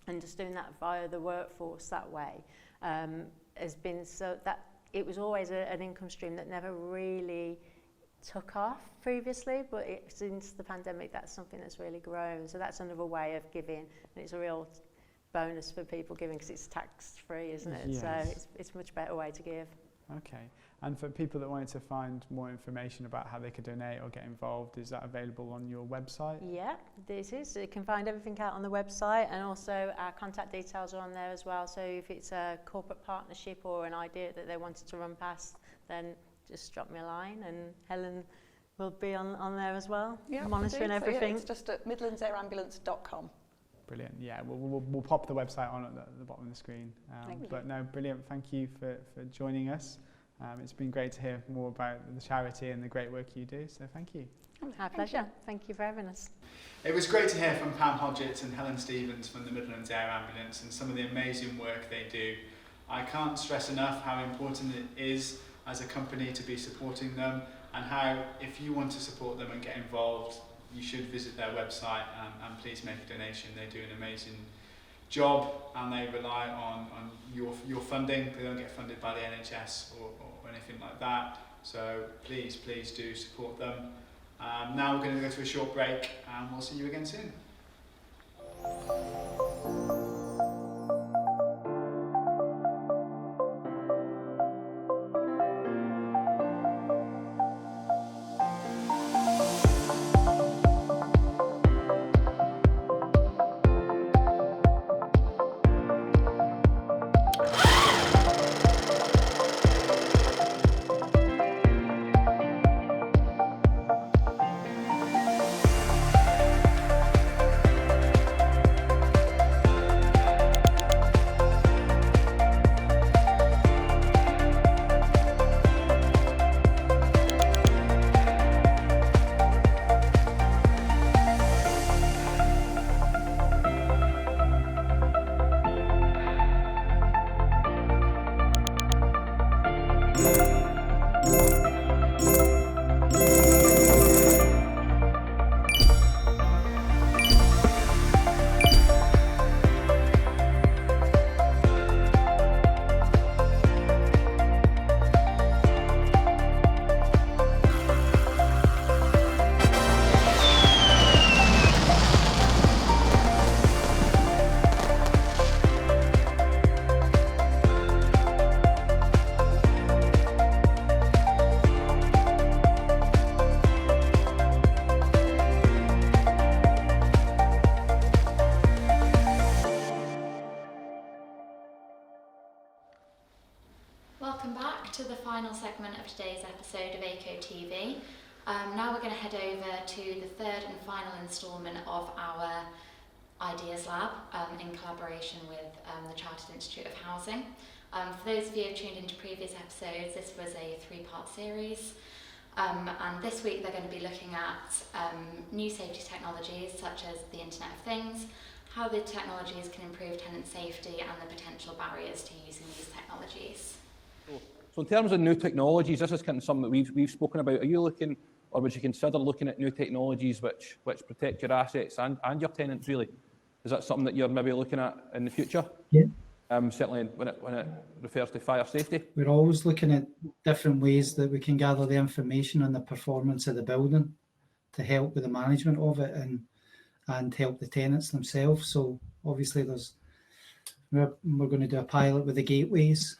and just doing that via the workforce that way has been, so that it was always an income stream that never really took off previously, but since the pandemic that's something that's really grown, so that's another way of giving, and it's a real bonus for people giving because it's tax free, isn't it? Yes. So it's a much better way to give. Okay. And for people that wanted to find more information about how they could donate or get involved, is that available on your website? Yeah, this is. So you can find everything out on the website, and also our contact details are on there as well. So if it's a corporate partnership or an idea that they wanted to run past, then just drop me a line, and Helen will be on there as well, monitoring everything. So, yeah, it's just at midlandsairambulance.com. Brilliant. Yeah, we'll pop the website on at the bottom of the screen. But no, brilliant. Thank you for joining us. It's been great to hear more about the charity and the great work you do, so thank you. Our pleasure. Thank you for having us. It was great to hear from Pam Hodgetts and Helen Stevens from the Midlands Air Ambulance and some of the amazing work they do. I can't stress enough how important it is as a company to be supporting them, and how if you want to support them and get involved, you should visit their website and please make a donation. They do an amazing job and they rely on your funding. They don't get funded by the NHS or anything like that. So please do support them. Now we're going to go to a short break and we'll see you again soon. Welcome back to the final segment of today's episode of Aico TV. Now we're going to head over to the third and final instalment of our Ideas Lab in collaboration with the Chartered Institute of Housing. For those of you who have tuned into previous episodes, this was a three-part series. And this week they're going to be looking at new safety technologies such as the Internet of Things, how the technologies can improve tenant safety and the potential barriers to using these technologies. So in terms of new technologies, this is kind of something that we've spoken about. Are you looking, or would you consider looking at new technologies which protect your assets and your tenants really? Is that something that you're maybe looking at in the future? Yeah. Certainly when it refers to fire safety. We're always looking at different ways that we can gather the information on the performance of the building to help with the management of it and help the tenants themselves. So obviously we're going to do a pilot with the gateways,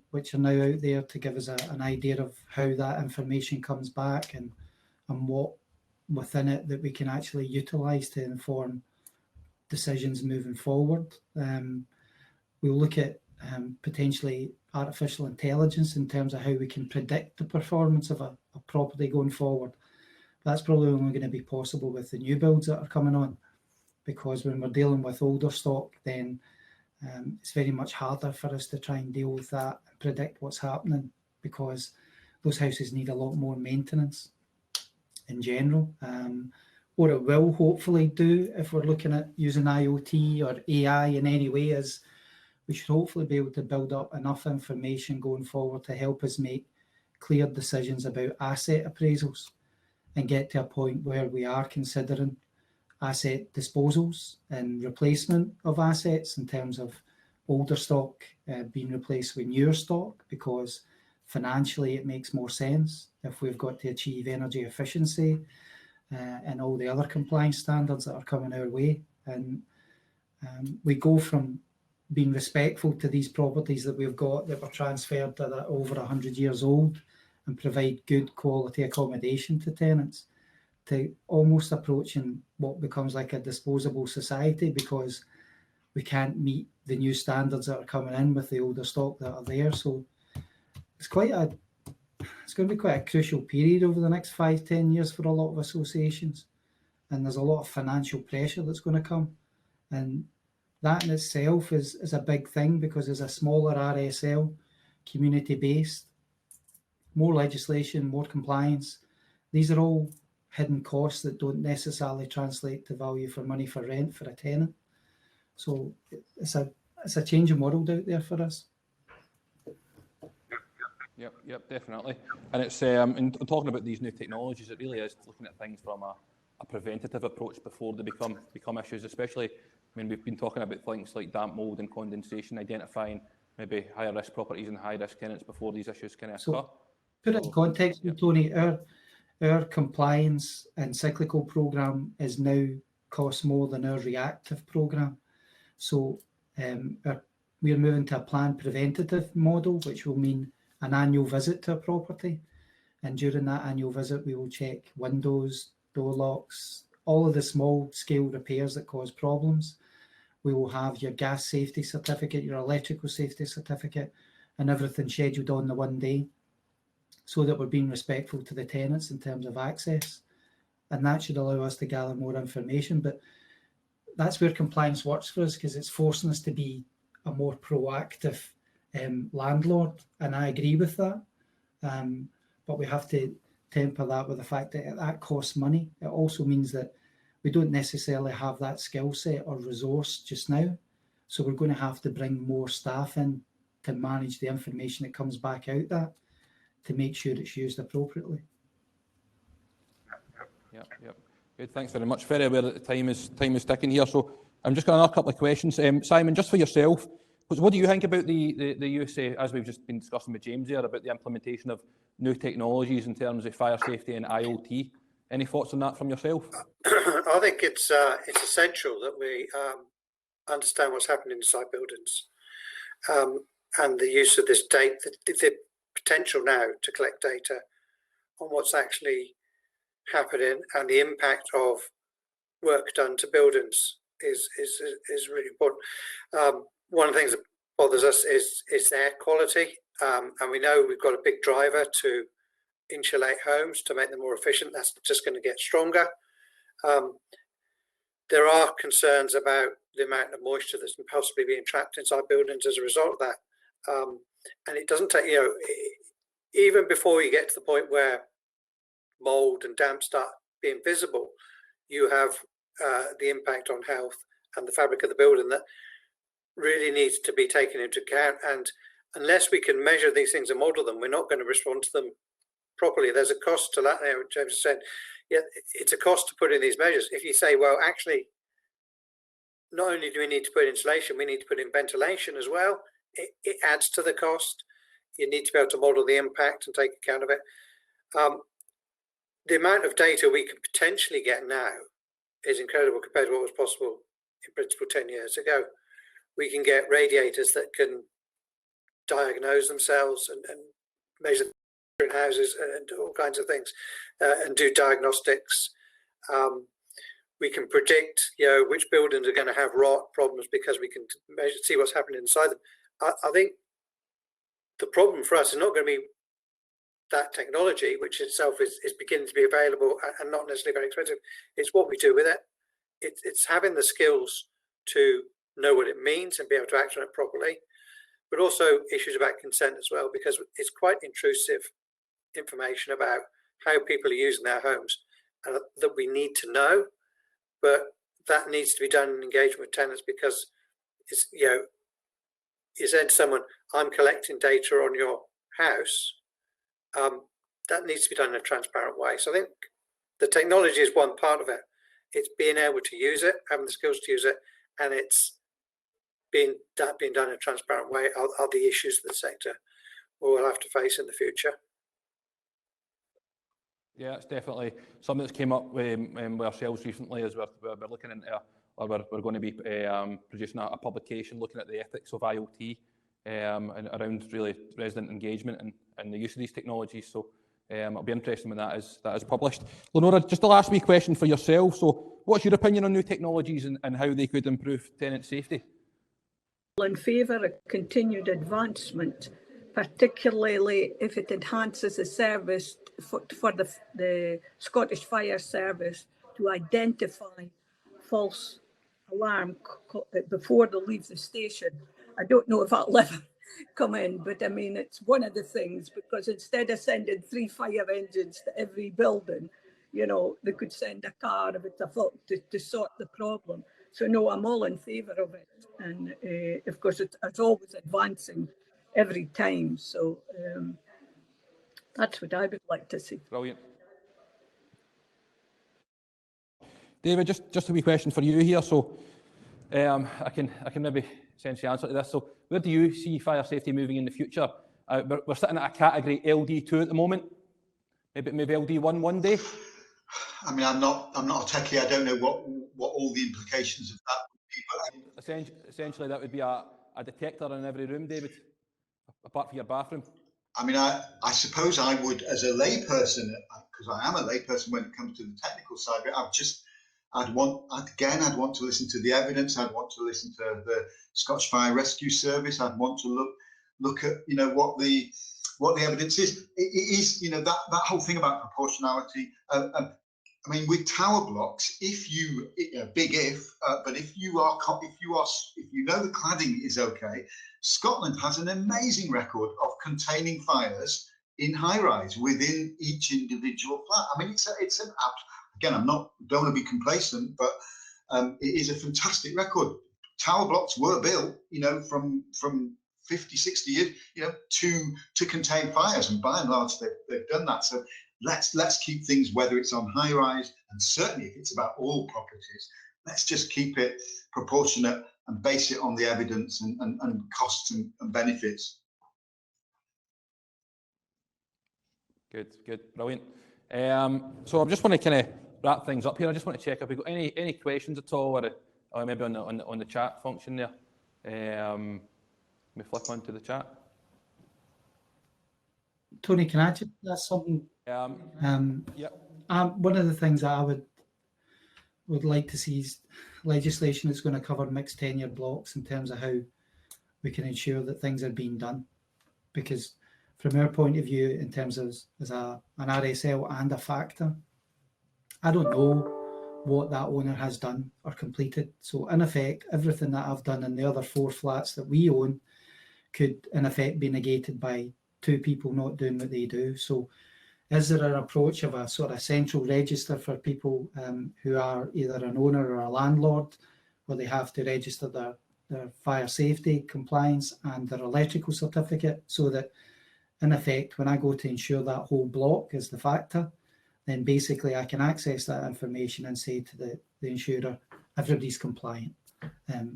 which are now out there to give us an idea of how that information comes back and what within it that we can actually utilise to inform decisions moving forward. We'll look at potentially artificial intelligence in terms of how we can predict the performance of a property going forward. That's probably only going to be possible with the new builds that are coming on, because when we're dealing with older stock, then it's very much harder for us to try and deal with that and predict what's happening, because those houses need a lot more maintenance in general. What it will hopefully do, if we're looking at using IoT or AI in any way, is we should hopefully be able to build up enough information going forward to help us make clear decisions about asset appraisals and get to a point where we are considering asset disposals and replacement of assets in terms of older stock being replaced with newer stock, because financially it makes more sense if we've got to achieve energy efficiency and all the other compliance standards that are coming our way. And we go from being respectful to these properties that we've got that were transferred that are over 100 years old and provide good quality accommodation to tenants, to almost approaching what becomes like a disposable society, because we can't meet the new standards that are coming in with the older stock that are there. So it's going to be quite a crucial period over the next 5-10 years for a lot of associations, and there's a lot of financial pressure that's going to come, and that in itself is a big thing, because there's a smaller RSL, community based, more legislation, more compliance. These are all hidden costs that don't necessarily translate to value for money for rent for a tenant. So it's a changing world out there for us. Yep, definitely. And it's in talking about these new technologies, it really is looking at things from a preventative approach before they become issues. Especially, I mean, we've been talking about things like damp, mould, and condensation, identifying maybe higher risk properties and high risk tenants before these issues can occur. Put it in context, Tony. our compliance and cyclical programme is now costs more than our reactive programme. So we're moving to a planned preventative model, which will mean an annual visit to a property. And during that annual visit, we will check windows, door locks, all of the small scale repairs that cause problems. We will have your gas safety certificate, your electrical safety certificate, and everything scheduled on the one day, so that we're being respectful to the tenants in terms of access. And that should allow us to gather more information. But that's where compliance works for us, because it's forcing us to be a more proactive landlord. And I agree with that. But we have to temper that with the fact that that costs money. It also means that we don't necessarily have that skill set or resource just now. So we're going to have to bring more staff in to manage the information that comes back out that, to make sure it's used appropriately. Yep. Good, thanks very much. Very aware that the time is ticking here, so I'm just going to ask a couple of questions. Simon, just for yourself, what do you think about the USA, as we've just been discussing with James there, about the implementation of new technologies in terms of fire safety and IoT? Any thoughts on that from yourself? I think it's essential that we understand what's happening inside buildings, and the use of this data, the potential now to collect data on what's actually happening, and the impact of work done to buildings is really important. One of the things that bothers us is air quality, and we know we've got a big driver to insulate homes to make them more efficient. That's just going to get stronger. There are concerns about the amount of moisture that's possibly being trapped inside buildings as a result of that. And it doesn't take, even before you get to the point where mold and damp start being visible, you have the impact on health and the fabric of the building that really needs to be taken into account. And unless we can measure these things and model them, we're not going to respond to them properly. There's a cost to that. James said, yeah, it's a cost to put in these measures. If you say, well, actually, not only do we need to put insulation, we need to put in ventilation as well. It adds to the cost. You need to be able to model the impact and take account of it. The amount of data we can potentially get now is incredible compared to what was possible in principle 10 years ago. We can get radiators that can diagnose themselves and measure in houses and all kinds of things, and do diagnostics. We can predict, which buildings are going to have rot problems because we can see what's happening inside them. I think the problem for us is not going to be that technology, which itself is beginning to be available and not necessarily very expensive. It's what we do with it. It's having the skills to know what it means and be able to act on it properly, but also issues about consent as well, because it's quite intrusive information about how people are using their homes that we need to know, but that needs to be done in engagement with tenants, because it's, you said to someone, I'm collecting data on your house, that needs to be done in a transparent way. So I think the technology is one part of it. It's being able to use it, having the skills to use it, and it's being done in a transparent way are the issues that the sector will have to face in the future. Yeah, it's definitely something that's came up with ourselves recently, as we're looking into, or we're going to be producing a publication looking at the ethics of IoT and around really resident engagement and the use of these technologies. So it'll be interesting when that is published. Leonora, just a last wee question for yourself. So what's your opinion on new technologies and how they could improve tenant safety? In favour of continued advancement, particularly if it enhances the service for the Scottish Fire Service to identify false alarm before they leave the station. I don't know if that'll ever come in, but I mean, it's one of the things, because instead of sending 3 fire engines to every building, they could send a car if it's a fault to sort the problem. So no, I'm all in favour of it. And of course, it's always advancing every time. So that's what I would like to see. Brilliant. David, just a wee question for you here. So I can maybe sense the answer to this. So where do you see fire safety moving in the future? We're sitting at a category LD2 at the moment. maybe LD1 one day? I mean, I'm not a techie. I don't know what all the implications of that would be. But Essentially, that would be a detector in every room, David, apart from your bathroom. I mean, I suppose I would, as a layperson, because I am a layperson when it comes to the technical side, but I'd want to listen to the evidence. I'd want to listen to the Scottish Fire Rescue Service. I'd want to look at, you know, what the evidence is. It is, you know, that whole thing about proportionality. I mean, with tower blocks, but if you know the cladding is okay, Scotland has an amazing record of containing fires in high-rise within each individual flat. I mean, again, don't want to be complacent, but it is a fantastic record. Tower blocks were built, you know, from 50, 60 years, you know, to contain fires, and by and large they've done that. So let's keep things, whether it's on high rise, and certainly if it's about all properties, let's just keep it proportionate and base it on the evidence and costs and benefits. Good, brilliant. So I just want to kind of wrap things up here. I just want to check if we've got any questions at all, or maybe on the chat function there. Let me flip onto the chat. Tony, can I just ask something? One of the things that I would like to see is legislation that's going to cover mixed tenure blocks in terms of how we can ensure that things are being done. Because from our point of view, in terms of as an RSL and a factor, I don't know what that owner has done or completed. So in effect, everything that I've done in the other 4 flats that we own could in effect be negated by 2 people not doing what they do. So is there an approach of a sort of central register for people who are either an owner or a landlord, where they have to register their fire safety compliance and their electrical certificate, so that in effect, when I go to insure that whole block as the factor, then basically I can access that information and say to the insurer, everybody's compliant.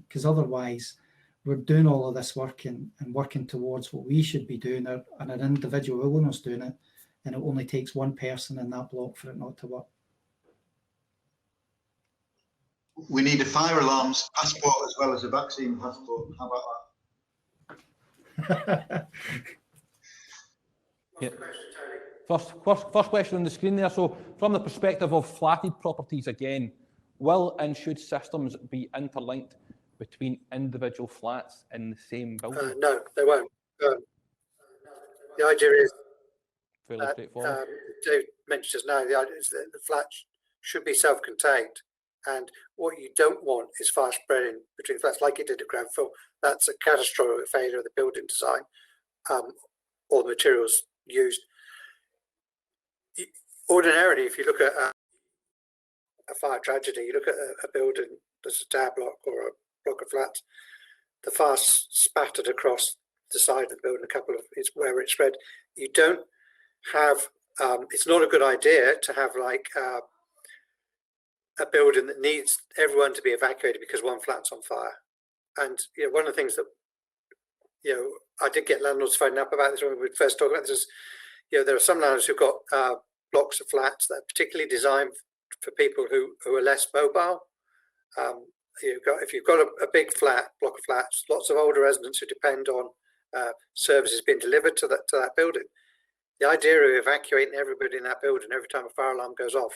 Because otherwise, we're doing all of this work and working towards what we should be doing, and an individual owner's doing it, and it only takes one person in that block for it not to work. We need a fire alarms passport as well as a vaccine passport. How about that? Yeah. First question on the screen there. So from the perspective of flatted properties again, will and should systems be interlinked between individual flats in the same building? No, they won't. The idea is, fairly straightforward. Dave mentioned just now, the idea is that the flats should be self-contained, and what you don't want is fire spreading between flats like it did at Grenfell. That's a catastrophic failure of the building design or the materials used. Ordinarily, if you look at a fire tragedy, you look at a building that's a tower block or a block of flats, the fire spattered across the side of the building, it's where it spread. You don't have, it's not a good idea to have like a building that needs everyone to be evacuated because one flat's on fire. And you know, one of the things that, you know, I did get landlords phoning up about this when we were first talking about this is, you know, there are some landlords who've got blocks of flats that are particularly designed for people who are less mobile. If you've got a big block of flats, lots of older residents who depend on services being delivered to that building. The idea of evacuating everybody in that building every time a fire alarm goes off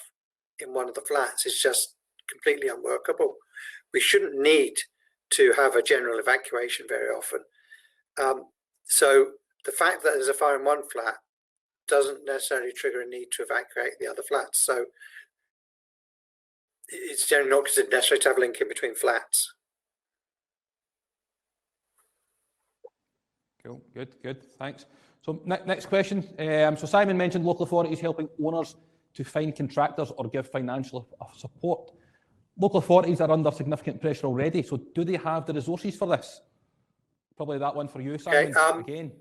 in one of the flats is just completely unworkable. We shouldn't need to have a general evacuation very often. So the fact that there's a fire in one flat doesn't necessarily trigger a need to evacuate the other flats. So it's generally not considered necessary to have a link in between flats. Cool, good, thanks. So next question. So Simon mentioned local authorities helping owners to find contractors or give financial support. Local authorities are under significant pressure already, so do they have the resources for this? Probably that one for you, Simon, again.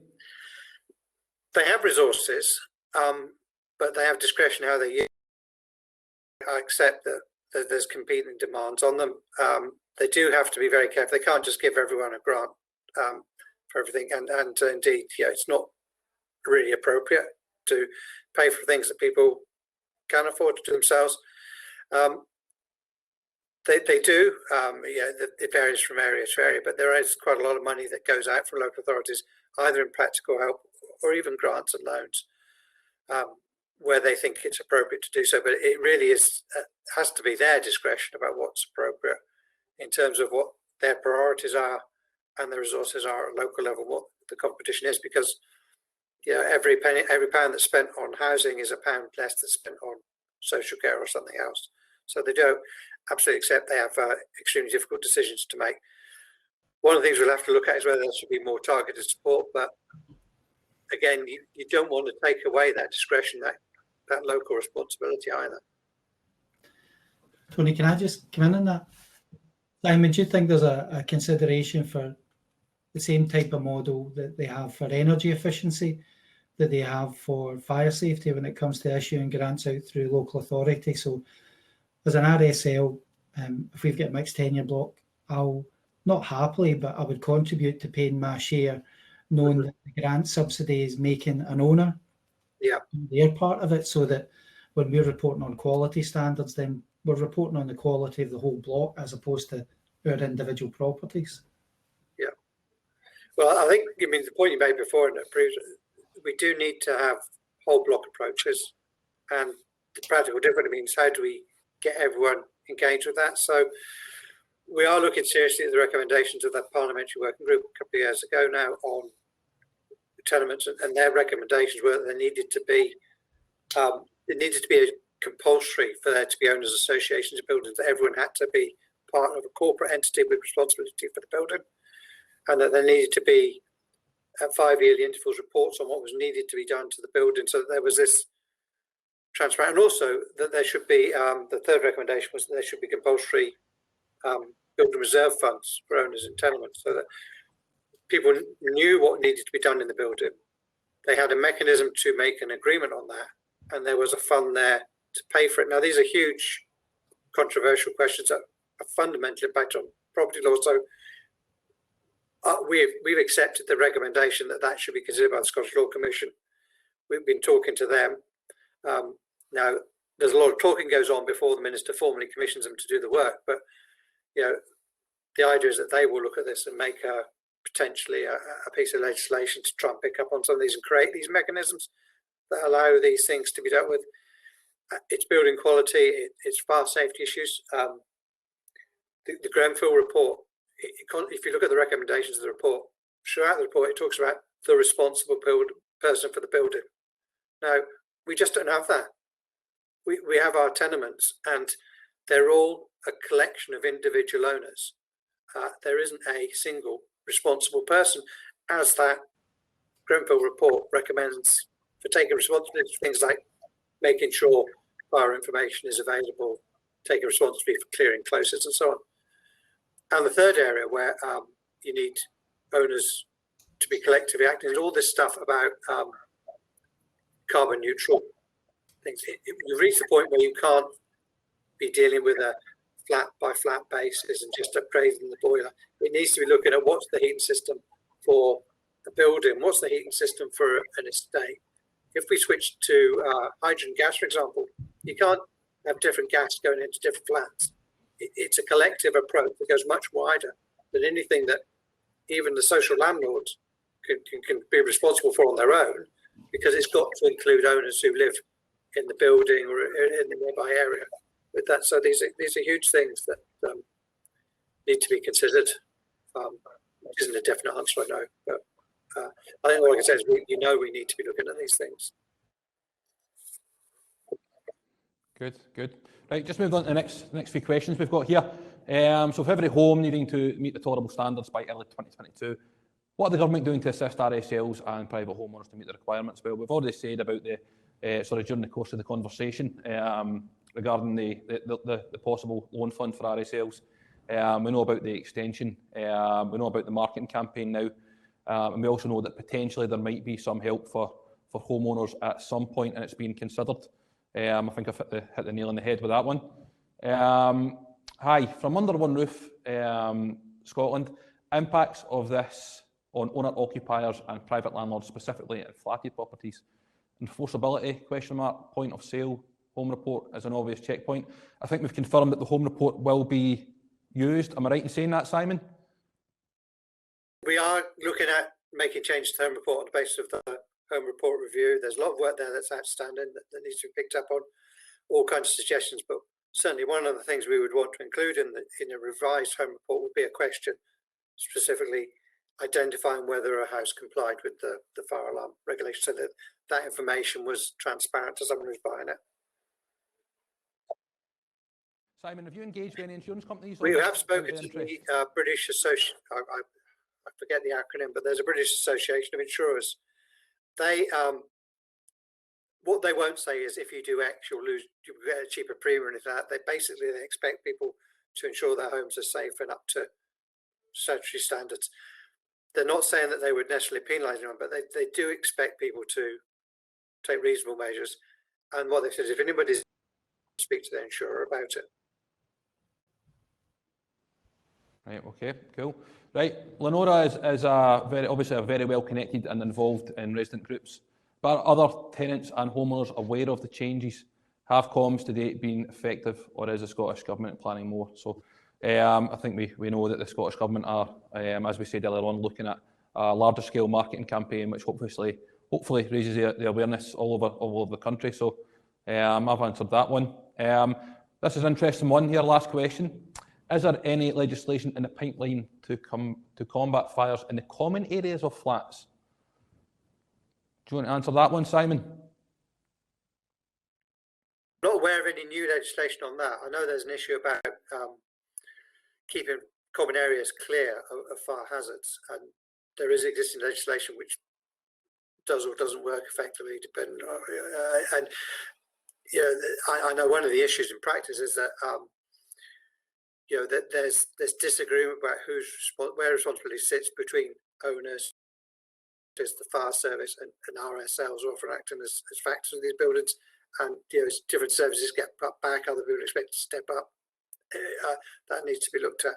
They have resources, but they have discretion how they use it. I accept that there's competing demands on them. They do have to be very careful. They can't just give everyone a grant for everything. And indeed, yeah, it's not really appropriate to pay for things that people can't afford to do themselves. They do, it varies from area to area, but there is quite a lot of money that goes out from local authorities, either in practical help or even grants and loans, where they think it's appropriate to do so. But it really is has to be their discretion about what's appropriate in terms of what their priorities are and the resources are at local level, what the competition is, because every pound that's spent on housing is a pound less that's spent on social care or something else. So they don't absolutely accept they have extremely difficult decisions to make. One of the things we'll have to look at is whether there should be more targeted support, but again, you don't want to take away that discretion, that local responsibility either. Tony, can I just come in on that? Simon, do you think there's a consideration for the same type of model that they have for energy efficiency that they have for fire safety when it comes to issuing grants out through local authority? So as an RSL, if we've got a mixed tenure block, I'll not happily, but I would contribute to paying my share, knowing that the grant subsidy is making an owner their part of it, so that when we're reporting on quality standards, then we're reporting on the quality of the whole block as opposed to our individual properties. Yeah. Well, I think, the point you made before, and it proves we do need to have whole block approaches, and the practical difference means how do we get everyone engaged with that? So we are looking seriously at the recommendations of that parliamentary working group a couple of years ago now on tenements, and their recommendations were that there needed to be a compulsory for there to be owners associations of buildings, that everyone had to be part of a corporate entity with responsibility for the building, and that there needed to be at 5-yearly intervals reports on what was needed to be done to the building, so that there was this transparent, and also that there should be the third recommendation was that there should be compulsory building reserve funds for owners in tenements, so that people knew what needed to be done in the building. They had a mechanism to make an agreement on that, and there was a fund there to pay for it. Now, these are huge, controversial questions that are fundamentally impact on property law. So we've accepted the recommendation that should be considered by the Scottish Law Commission. We've been talking to them. Now, there's a lot of talking goes on before the minister formally commissions them to do the work, but the idea is that they will look at this and make potentially a piece of legislation to try and pick up on some of these and create these mechanisms that allow these things to be dealt with. It's building quality, it's fire safety issues. The Grenfell report, if you look at the recommendations of the report, throughout the report, it talks about the responsible person for the building. Now, we just don't have that. We have our tenements, and they're all a collection of individual owners. There isn't a single responsible person, as that Grenfell report recommends, for taking responsibility for things like making sure fire information is available, taking responsibility for clearing closets and so on. And the third area where you need owners to be collectively acting is all this stuff about carbon neutral things. You've reached the point where you can't be dealing with a flat by flat basis and just upgrading the boiler. It needs to be looking at what's the heating system for a building, what's the heating system for an estate. If we switch to hydrogen gas, for example, you can't have different gas going into different flats. It's a collective approach that goes much wider than anything that even the social landlords can be responsible for on their own, because it's got to include owners who live in the building or in the nearby area. With that, so these are huge things that need to be considered. Which isn't a definite answer, I know, but I think all I can say is we need to be looking at these things. Good. Right, just moving on to the next few questions we've got here. So for every home needing to meet the tolerable standards by early 2022, what are the government doing to assist RSLs and private homeowners to meet the requirements? Well, we've already said about the during the course of the conversation regarding the possible loan fund for RSLs. We know about the extension. We know about the marketing campaign now, and we also know that potentially there might be some help for homeowners at some point, and it's being considered. I think I've hit the nail on the head with that one. Hi, from Under One Roof, Scotland. Impacts of this on owner-occupiers and private landlords, specifically at flatted properties. Enforceability, question mark, point of sale, home report is an obvious checkpoint. I think we've confirmed that the home report will be used. Am I right in saying that, Simon? We are looking at making changes to the home report on the basis of the home report review. There's a lot of work there that's outstanding that needs to be picked up on, all kinds of suggestions, but certainly one of the things we would want to include in a revised home report would be a question specifically identifying whether a house complied with the fire alarm regulation, so that that information was transparent to someone who's buying it. Simon, have you engaged with any insurance companies? We have spoken to the British Association, I forget the acronym, but there's a British Association of Insurers. They, what they won't say is if you do X, you'll get a cheaper premium or anything like that. They expect people to ensure their homes are safe and up to statutory standards. They're not saying that they would necessarily penalise anyone, but they do expect people to take reasonable measures. And what they said is if anybody speak to their insurer about it. Right, okay, cool. Right, Leonora is obviously a very well connected and involved in resident groups. But are other tenants and homeowners aware of the changes? Have comms to date been effective, or is the Scottish Government planning more? So I think we know that the Scottish Government are, as we said earlier on, looking at a larger scale marketing campaign, which hopefully raises the awareness all over the country. So I've answered that one. This is an interesting one here, last question. Is there any legislation in the pipeline to combat fires in the common areas of flats? Do you want to answer that one, Simon? Not aware of any new legislation on that. I know there's an issue about keeping common areas clear of fire hazards, and there is existing legislation which does or doesn't work effectively, depending on, and you know, I know one of the issues in practice is that you know, that there's disagreement about where responsibility sits between owners, the fire service, and RSLs are often acting as factors in these buildings, and you know, different services get brought back, other people expect to step up. That needs to be looked at.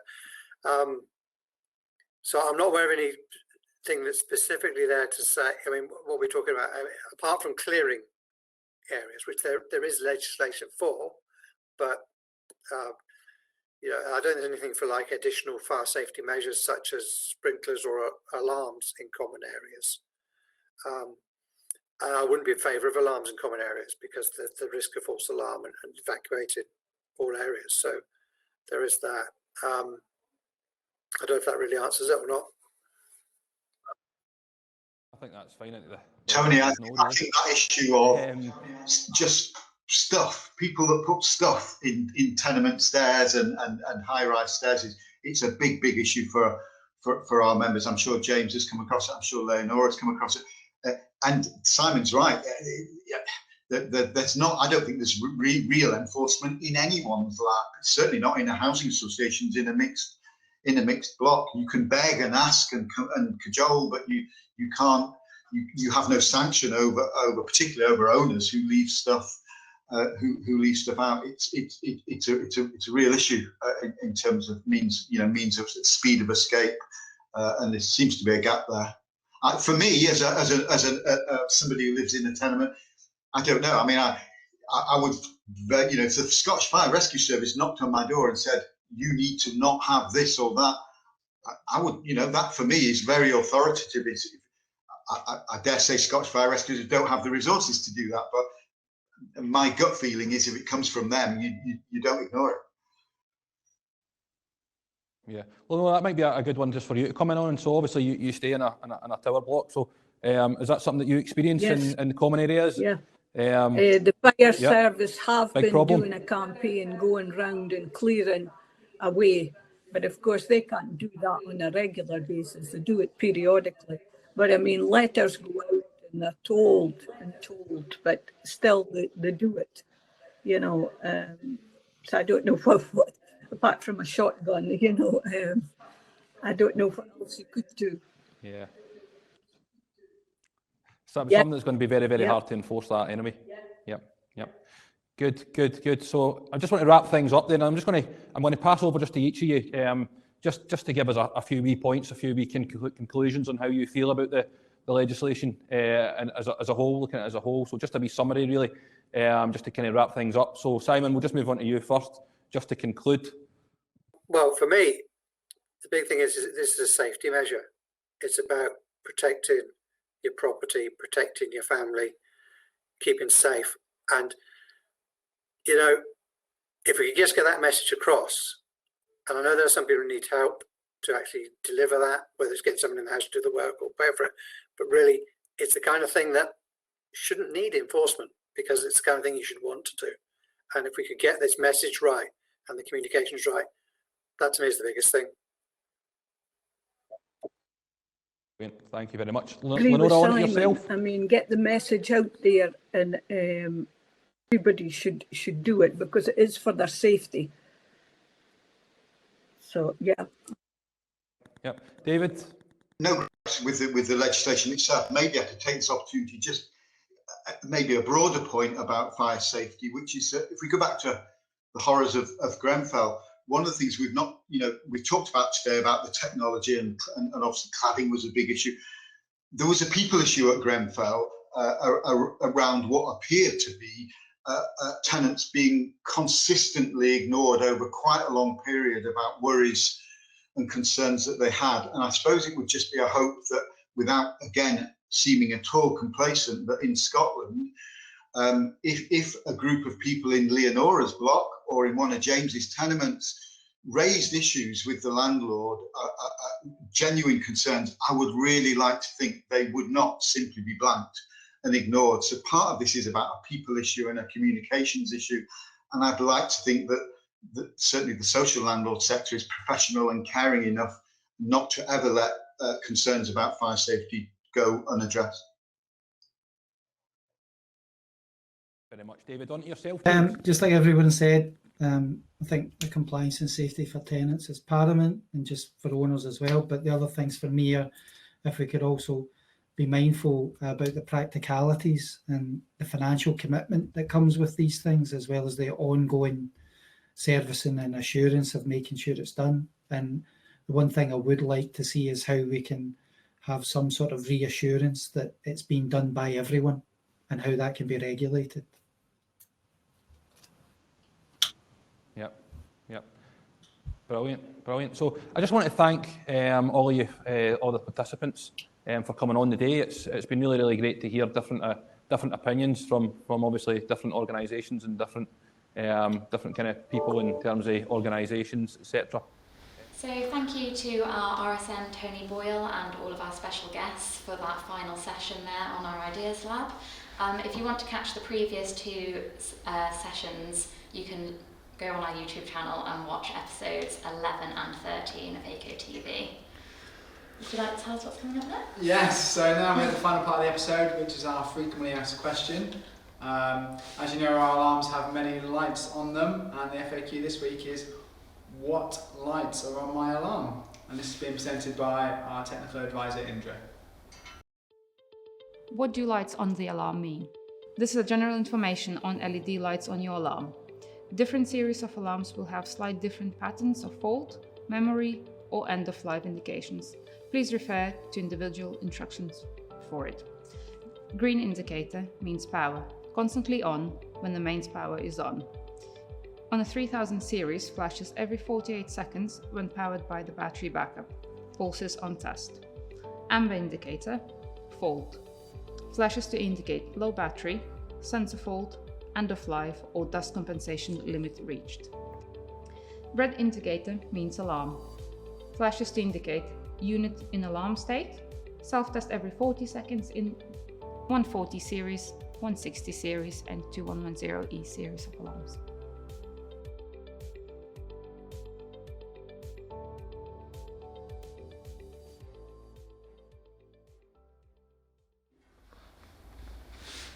So I'm not aware of anything that's specifically there to say. I mean, what we're talking about, apart from clearing areas, which there is legislation for, but you know, I don't think there's anything for like additional fire safety measures such as sprinklers or alarms in common areas. And I wouldn't be in favour of alarms in common areas because the risk of false alarm and evacuated all areas. So there is that. I don't know if that really answers it or not. I think that's fine. Tony, I think that issue of just stuff, people that put stuff in tenement stairs and high-rise stairs, it's a big issue for our members. I'm sure James has come across it. I'm sure Leonora's come across it. And Simon's right. There's not. I don't think there's real enforcement in anyone's lap. Certainly not in a housing associations in a mixed block. You can beg and ask and cajole, but you can't. You have no sanction over particularly over owners who leave stuff. Who leave stuff out. It's a real issue in terms of means of speed of escape, and there seems to be a gap there. For me, as somebody who lives in a tenement, I don't know. I mean, I would, you know, if the Scottish Fire Rescue Service knocked on my door and said you need to not have this or that, I would, you know, that for me is very authoritative. I dare say Scottish Fire Rescuers don't have the resources to do that, but my gut feeling is if it comes from them, you don't ignore it. Yeah, well, that might be a good one just for you to comment on. So obviously you stay in a tower block. So is that something that you experience in the common areas? Yeah. The fire service have been problem. doing a campaign going round and clearing away, but of course they can't do that on a regular basis. They do it periodically. But I mean, letters go out and they're told, but still they do it, you know. So I don't know what apart from a shotgun, you know, I don't know what else you could do. Yeah. Something that's going to be very, very hard to enforce that anyway. Yep. Good. So I just want to wrap things up then. I'm going to pass over just to each of you, just to give us a few wee points, a few wee conclusions on how you feel about the the legislation and as a whole, looking at it as a whole. So just a wee summary really, just to kind of wrap things up. So Simon, we'll just move on to you first, just to conclude. Well, for me, the big thing is this is a safety measure. It's about protecting your property, protecting your family, keeping safe. And, you know, if we could just get that message across, and I know there are some people who need help to actually deliver that, whether it's getting someone in the house to do the work or pay for it, but really it's the kind of thing that shouldn't need enforcement, because it's the kind of thing you should want to do. And if we could get this message right and the communications right, that to me is the biggest thing. Thank you very much. Agree with Leonora, on Simon. yourself. I mean, get the message out there, and everybody should do it, because it is for their safety. So yeah. Yep, David. No, with the legislation itself, maybe I could take this opportunity just maybe a broader point about fire safety, which is if we go back to the horrors of Grenfell, one of the things we've not, we've talked about today about the technology and obviously cladding was a big issue. There was a people issue at Grenfell around what appeared to be tenants being consistently ignored over quite a long period about worries and concerns that they had. And I suppose it would just be a hope that, without again seeming at all complacent, that in Scotland, if a group of people in Leonora's block or in one of James's tenements raised issues with the landlord, genuine concerns, I would really like to think they would not simply be blanked and ignored. So part of this is about a people issue and a communications issue. And I'd like to think that certainly the social landlord sector is professional and caring enough not to ever let concerns about fire safety go unaddressed. Very much, David. On to yourself. Just like everyone said, I think the compliance and safety for tenants is paramount, and just for owners as well. But the other things for me are, if we could also be mindful about the practicalities and the financial commitment that comes with these things, as well as the ongoing servicing and assurance of making sure it's done. And the one thing I would like to see is how we can have some sort of reassurance that it's being done by everyone and how that can be regulated. Yep. Brilliant. So I just want to thank all of you, all the participants, for coming on today. It's been really great to hear different opinions from obviously different organisations and different kind of people in terms of organisations, etc. So thank you to our RSM Tony Boyle and all of our special guests for that final session there on our Ideas Lab. If you want to catch the previous two sessions, you can go on our YouTube channel and watch episodes 11 and 13 of Aico TV. Would you like to tell us what's coming up next? Yes, so now we're at the final part of the episode, which is our frequently asked question. As you know, our alarms have many lights on them, and the FAQ this week is, what lights are on my alarm? And this is being presented by our technical advisor, Indra. What do lights on the alarm mean? This is general information on LED lights on your alarm. Different series of alarms will have slight different patterns of fault, memory, or end-of-life indications. Please refer to individual instructions for it. Green indicator means power, constantly on when the mains power is on. On a 3000 series, flashes every 48 seconds when powered by the battery backup. Pulses on test. Amber indicator, fault. Flashes to indicate low battery, sensor fault, end of life, or dust compensation limit reached. Red indicator means alarm. Flashes to indicate unit in alarm state. Self-test every 40 seconds in 140 series, 160 series, and 2110E series of alarms.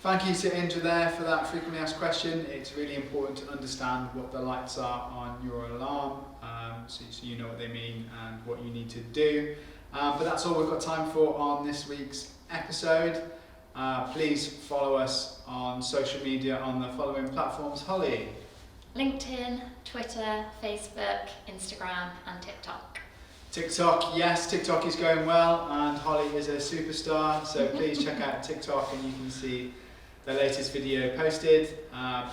Thank you to Indra there for that frequently asked question. It's really important to understand what the lights are on your alarm, so you know what they mean and what you need to do. But that's all we've got time for on this week's episode. Please follow us on social media on the following platforms. Holly? LinkedIn, Twitter, Facebook, Instagram and TikTok. TikTok, yes, TikTok is going well, and Holly is a superstar, so please check out TikTok and you can see the latest video posted.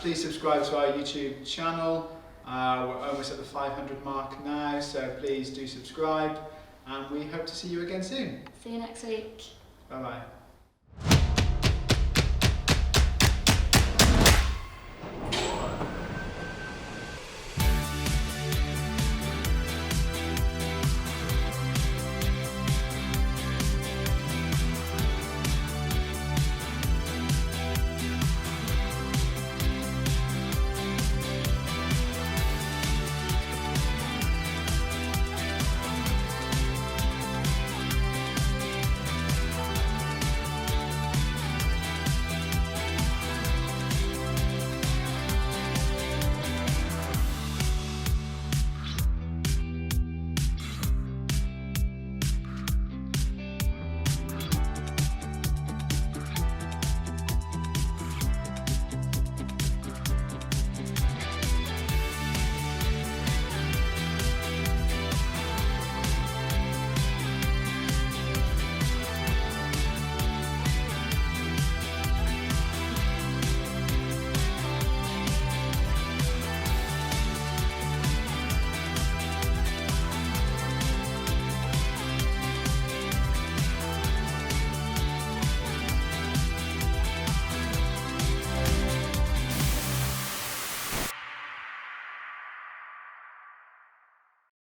Please subscribe to our YouTube channel. We're almost at the 500 mark now, so please do subscribe, and we hope to see you again soon. See you next week. Bye bye.